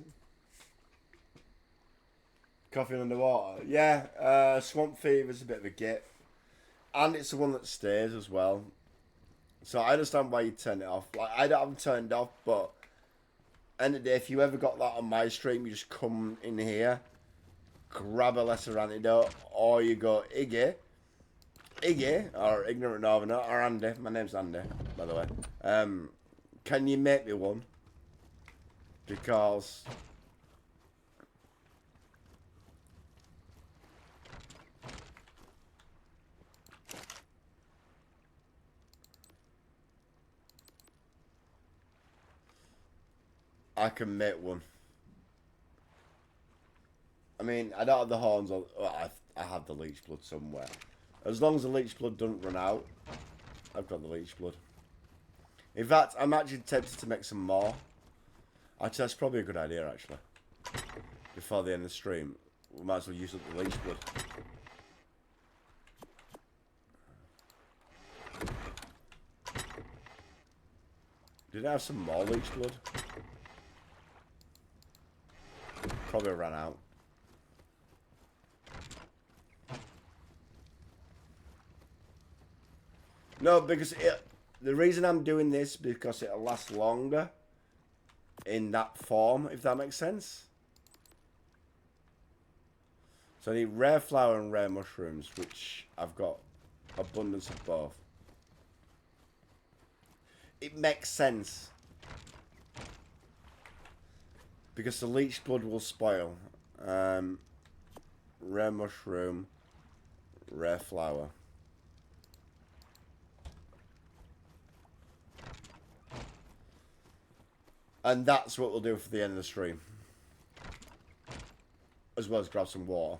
Speaker 1: Coffee underwater. Yeah, swamp fever's a bit of a git. And it's the one that stays as well. So I understand why you turn it off. Like, I don't have it turned off, but end of the day, if you ever got that on my stream, you just come in here, grab a lesser antidote, or you go Iggy, or Ignorant Northerner, or Andy. My name's Andy, by the way. Can you make me one? Because I can make one. I mean, I don't have the horns. Well, I have the leech blood somewhere. As long as the leech blood doesn't run out, I've got the leech blood. In fact, I'm actually tempted to make some more. Actually, that's probably a good idea, actually. Before the end of the stream, we might as well use up the leech blood. Did I have some more leech blood? Probably ran out. No, because the reason I'm doing this because it'll last longer in that form, if that makes sense. So I need rare flower and rare mushrooms, which I've got abundance of both. It makes sense. Because the leech blood will spoil. Rare mushroom, rare flower. And that's what we'll do for the end of the stream. As well as grab some water.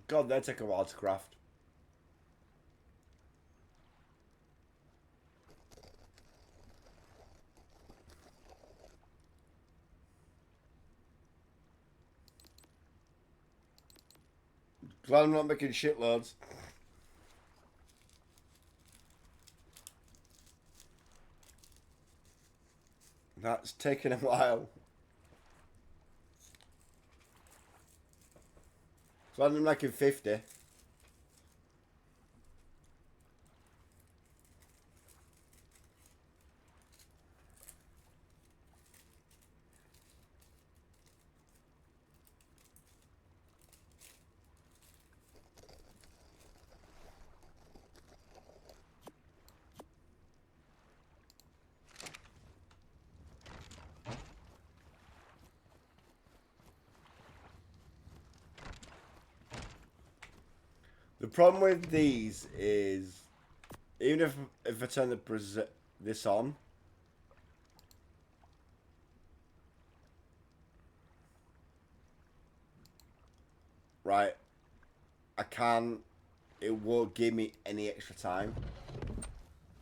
Speaker 1: God, they take a while to craft. Glad I'm not making shitloads. That's taken a while. Glad I'm making 50. The problem with these is, even if I turn this on, right, I can't. It won't give me any extra time.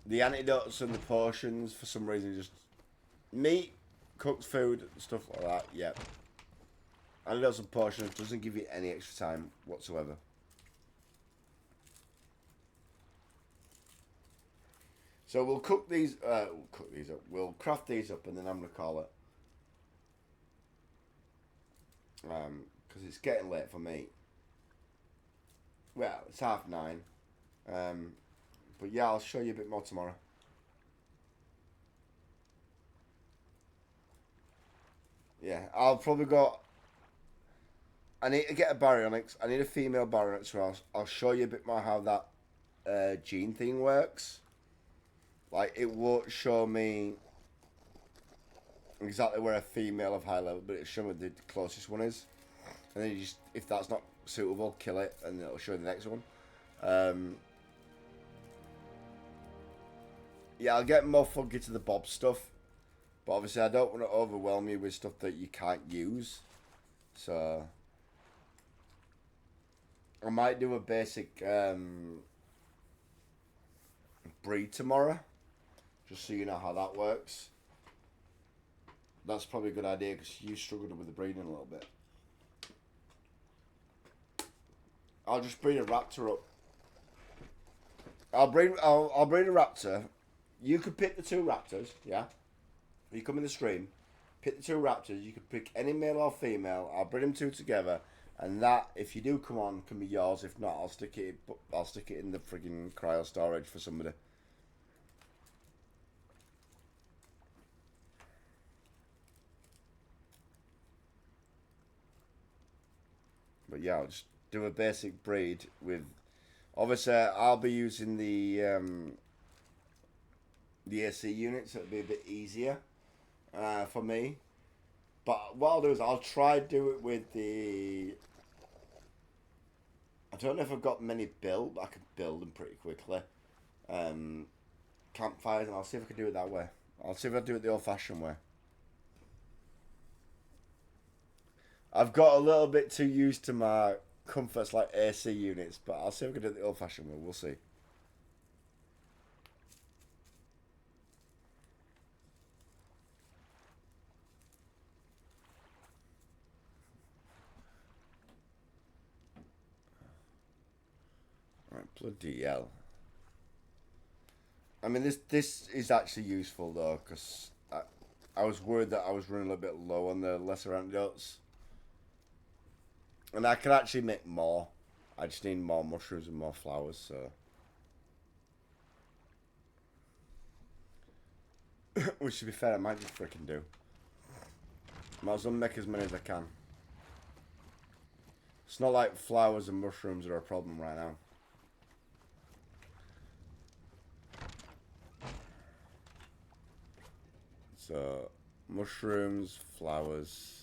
Speaker 1: The antidotes and the potions, for some reason, just meat, cooked food, stuff like that. Yep. Antidotes and potions doesn't give you any extra time whatsoever. So we'll cook these. We'll cook these up. We'll craft these up, and then I'm gonna call it. Because it's getting late for me. Well, it's 9:30. But yeah, I'll show you a bit more tomorrow. Yeah, I'll probably go. I need to get a baryonyx. I need a female baryonyx. So I'll show you a bit more how that gene thing works. Like, it won't show me exactly where a female of high level, but it'll show me the closest one is. And then you just, if that's not suitable, kill it, and it'll show you the next one. Yeah, I'll get more funky to the bob stuff. But obviously I don't want to overwhelm you with stuff that you can't use. So I might do a basic breed tomorrow. Just so you know how that works. That's probably a good idea because you struggled with the breeding a little bit. I'll just breed a raptor up. I'll breed a raptor. You could pick the two raptors, yeah? You come in the stream, pick the two raptors. You could pick any male or female. I'll breed them two together, and that, if you do come on, can be yours. If not, I'll stick it in the frigging cryo storage for somebody. But yeah, I'll just do a basic breed with. Obviously, I'll be using the AC unit, so it'll be a bit easier for me. But what I'll do is I'll try to do it with the. I don't know if I've got many built, but I can build them pretty quickly. Campfires, and I'll see if I can do it that way. I'll see if I do it the old-fashioned way. I've got a little bit too used to my comforts like AC units, but I'll see if I can do it the old-fashioned way. We'll see. Right, bloody hell. I mean, this is actually useful though, because I was worried that I was running a little bit low on the lesser antidotes. And I can actually make more. I just need more mushrooms and more flowers, so. Which, to be fair, I might just freaking do. Might as well make as many as I can. It's not like flowers and mushrooms are a problem right now. So, mushrooms, flowers.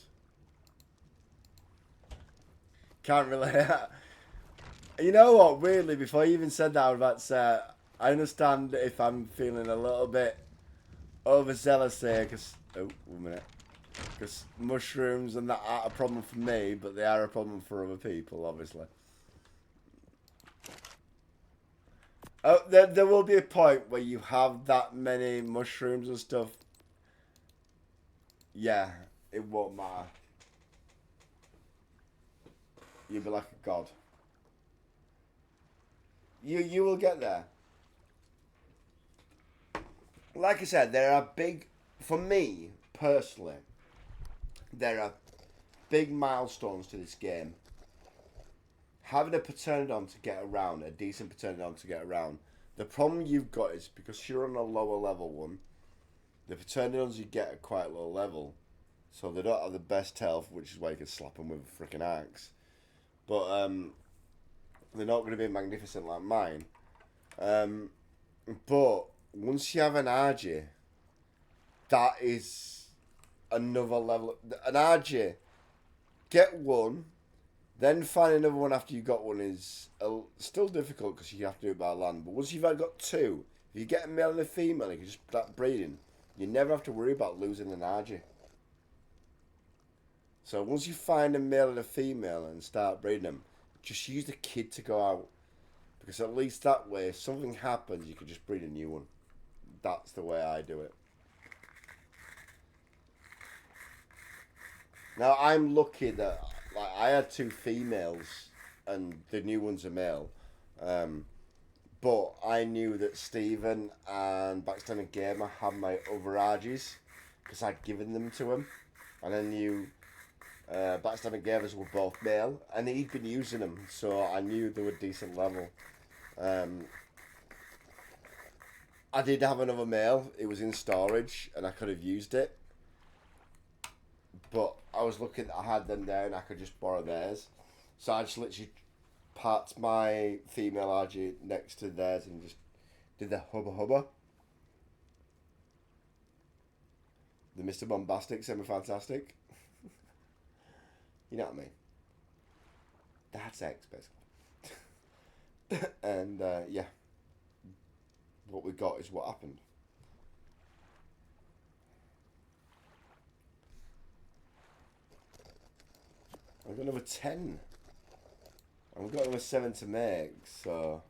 Speaker 1: Can't relate. You know what? Weirdly, before you even said that, I was about to say, I understand if I'm feeling a little bit overzealous here, because... Oh, 1 minute. Because mushrooms and that aren't a problem for me, but they are a problem for other people, obviously. There will be a point where you have that many mushrooms and stuff. Yeah, it won't matter. You'll be like a god. You will get there. Like I said, there are big, for me personally, there are big milestones to this game. Having a Paternodon to get around, a decent Paternodon to get around. The problem you've got is because you're on a lower level one, the Paternodons you get are quite low level, so they don't have the best health, which is why you can slap them with a freaking axe. But they're not going to be magnificent like mine. But once you have an RJ, that is another level. An RJ, get one, then find another one after you got one is still difficult because you have to do it by land. But once you've got two, if you get a male and a female, you can just start breeding. You never have to worry about losing an RJ. So once you find a male and a female and start breeding them, just use the kid to go out. Because at least that way, if something happens, you can just breed a new one. That's the way I do it. Now, I'm lucky that I had two females and the new one's a male. But I knew that Stephen and Backstabbing Gamer had my other RGs because I'd given them to him. And I knew Backstabbing Gamers were both male and he'd been using them, so I knew they were decent level. I did have another male. It was in storage and I could have used it. But I was looking, I had them there and I could just borrow theirs. So I just literally parked my female RG next to theirs and just did the hubba hubba. The Mr. Bombastic, semi-fantastic. You know what I mean? That's X, basically. And, yeah. What we got is what happened. I've got another 10. And we've got another 7 to make, so...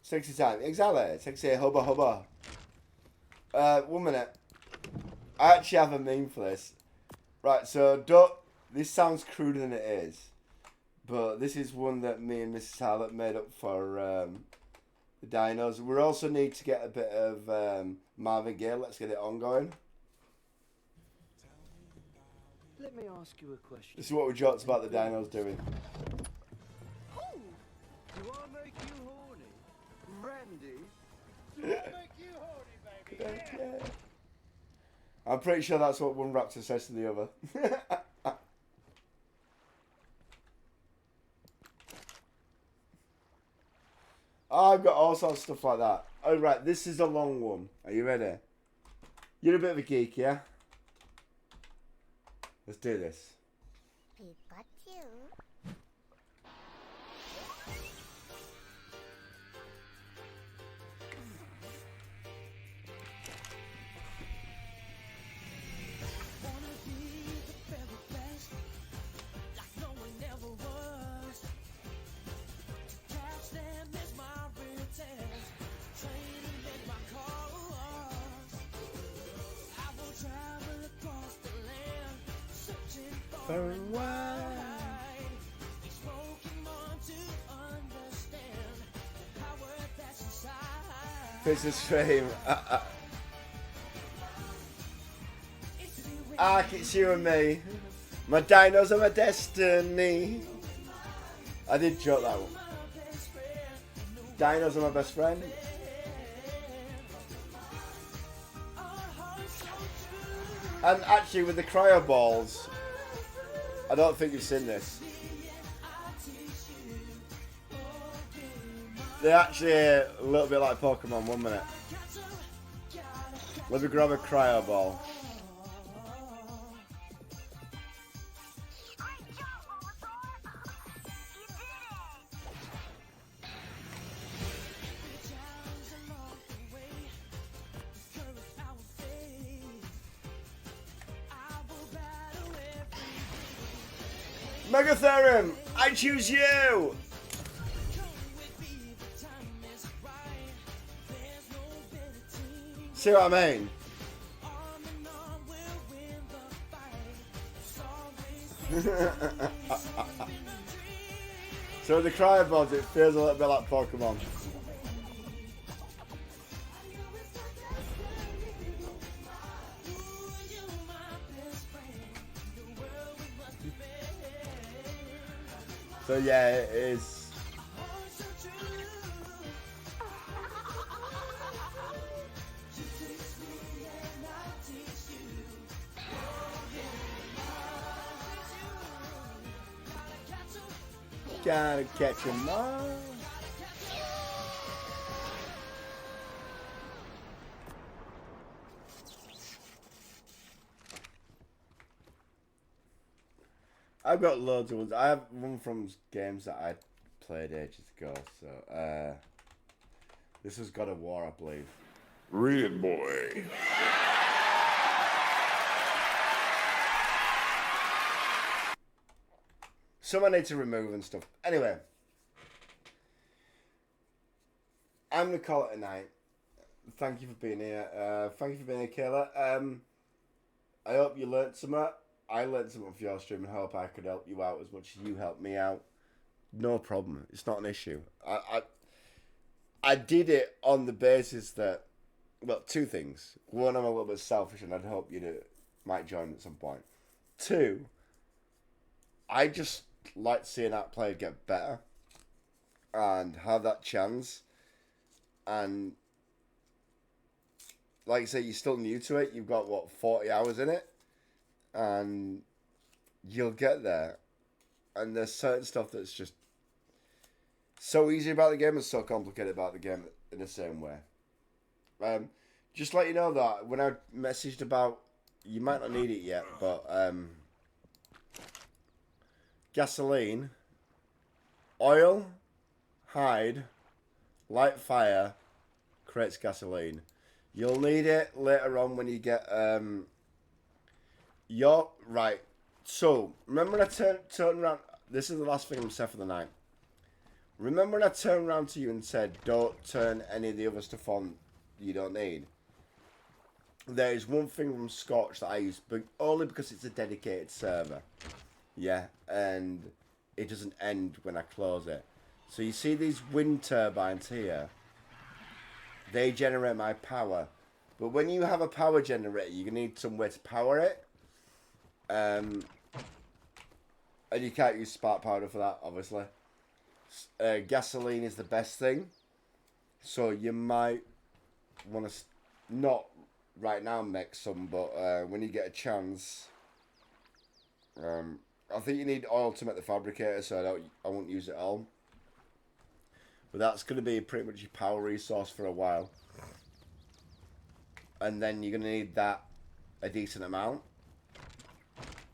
Speaker 1: Sexy time. Exactly. Sexy hubba hubba. 1 minute. I actually have a meme for this. Right, so don't... This sounds cruder than it is. But this is one that me and Mrs. Hallett made up for the dinos. We also need to get a bit of Marvin Gaye. Let's get it ongoing.
Speaker 2: Let me ask you a question.
Speaker 1: This is what we joked about the dinos doing.
Speaker 2: Oh, do I make you horny? Randy? Do I make you horny, baby?
Speaker 1: Yeah. I'm pretty sure that's what one raptor says to the other. Oh, I've got all sorts of stuff like that. Oh, right, this is a long one. Are you ready? You're a bit of a geek, yeah? Let's do this.
Speaker 3: Pikachu.
Speaker 1: Very wide. Business fame. ARK, it's you and me. My dinos are my destiny. I did joke that one. Dinos are my best friend. And actually with the cryo balls, I don't think you've seen this. They're actually a little bit like Pokemon. 1 minute. Let me grab a cryo ball. Megatherium, I choose you! See what I mean? So the cryopods, it feels a little bit like Pokemon. So yeah, it is. Gotta catch 'em all. I've got loads of ones. I have one from games that I played ages ago. So this has God of War, I believe.
Speaker 4: Red boy.
Speaker 1: Some I need to remove and stuff. Anyway, I'm gonna call it a night. Thank you for being here. Thank you for being here, Kayla. I hope you learnt something. I learnt something from your stream and hope I could help you out as much as you helped me out. No problem. It's not an issue. I did it on the basis that, well, two things. One, I'm a little bit selfish and I'd hope you might join at some point. Two, I just like seeing that player get better and have that chance. And like I say, you're still new to it. You've got, 40 hours in it? And you'll get there. And there's certain stuff that's just so easy about the game and so complicated about the game in the same way. Just let you know that when I messaged about, you might not need it yet, but gasoline, oil, hide, light fire, creates gasoline. You'll need it later on when you get right. So remember when I turned around. This is the last thing I'm saying for the night. Remember when I turned around to you and said, "Don't turn any of the other stuff on you don't need." There is one thing from Scotch that I use, but only because it's a dedicated server. Yeah, and it doesn't end when I close it. So you see these wind turbines here. They generate my power. But when you have a power generator, you need somewhere to power it. And you can't use spark powder for that, obviously. Gasoline is the best thing. So you might want to, not right now make some, but when you get a chance. I think you need oil to make the fabricator, so I won't use it all. But that's going to be pretty much your power resource for a while. And then you're going to need that a decent amount.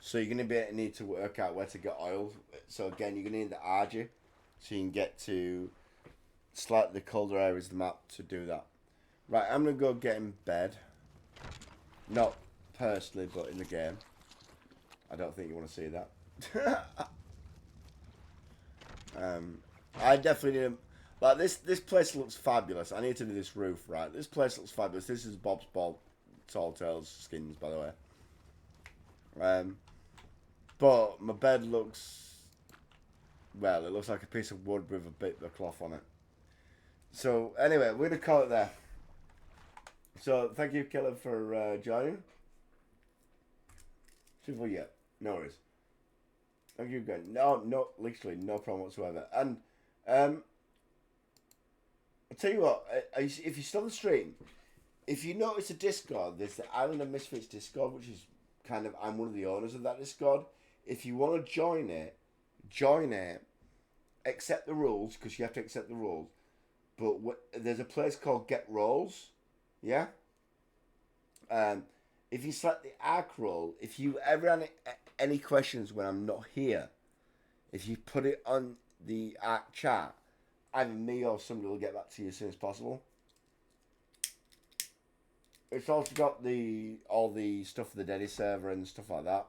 Speaker 1: So you're going to need to work out where to get oil. So again, you're going to need the RG. So you can get to slightly colder areas of the map to do that. Right, I'm going to go get in bed. Not personally, but in the game. I don't think you want to see that. I definitely need like this place looks fabulous. I need to do this roof, right? This place looks fabulous. This is Bob's Tall Tales skins, by the way. But my bed looks, well, it looks like a piece of wood with a bit of cloth on it. So anyway, we're gonna call it there. So thank you, Killer, for joining. Simple, yeah, no worries. Thank you again. No, literally no problem whatsoever. And I'll tell you what, if you still on the stream, if you notice the Discord, there's the Island of Misfits Discord, which is kind of, I'm one of the owners of that Discord. If you want to join it, accept the rules, because you have to accept the rules. But there's a place called Get Roles, yeah? If you select the ARK role, if you ever have any questions when I'm not here, if you put it on the ARK chat, either me or somebody will get back to you as soon as possible. It's also got all the stuff for the Deddy server and stuff like that.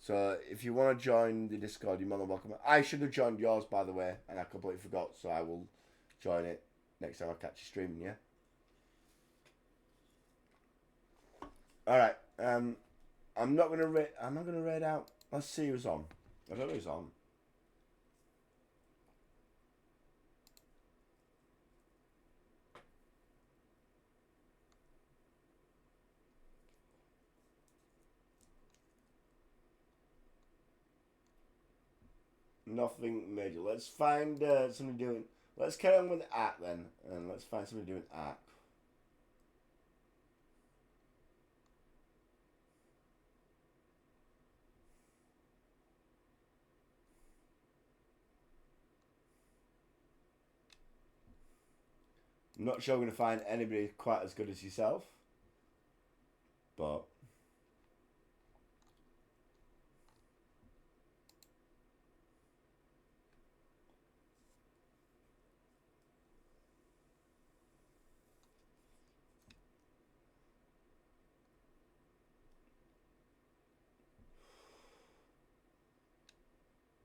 Speaker 1: So if you want to join the Discord, you're more than welcome. I should have joined yours, by the way, and I completely forgot, so I will join it next time I catch you streaming, yeah? Alright, I'm not gonna raid out. Let's see who's on. I don't know who's on. Nothing major. Let's find somebody doing. Let's carry on with ARK then, and let's find somebody doing ARK. I'm not sure we're gonna find anybody quite as good as yourself, but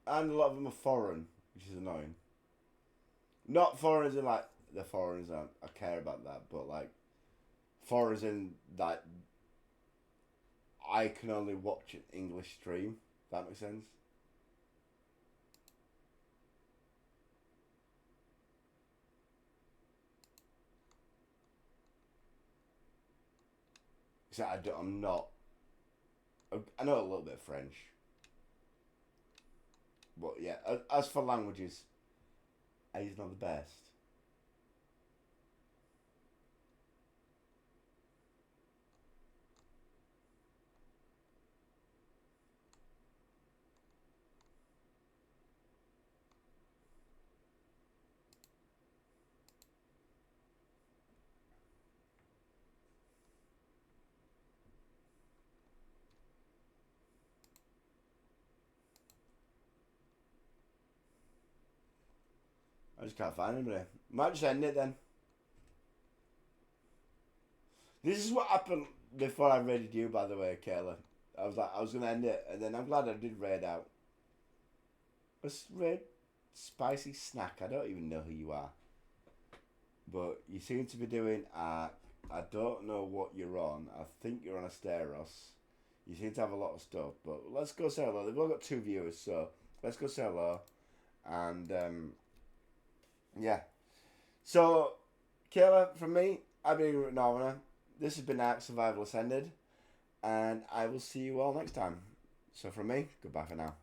Speaker 1: and a lot of them are foreign, which is annoying. Not foreigners in like the foreigners. I care about that, but like foreigners in like I can only watch an English stream. If that makes sense. So I'm not. I know a little bit of French, but yeah. As for languages, he's not the best. I just can't find anybody. Might just end it then. This is what happened before I raided you, by the way, Kayla. I was gonna end it, and then I'm glad I did raid out. Let's raid Spicy Snack. I don't even know who you are, but you seem to be doing. I don't know what you're on. I think you're on a Steros. You seem to have a lot of stuff, but let's go say hello. They've all got 2 viewers, so let's go say hello. And yeah. So, Kayla, from me, I've been Normaner. This has been ARK Survival Ascended, and I will see you all next time. So from me, goodbye for now.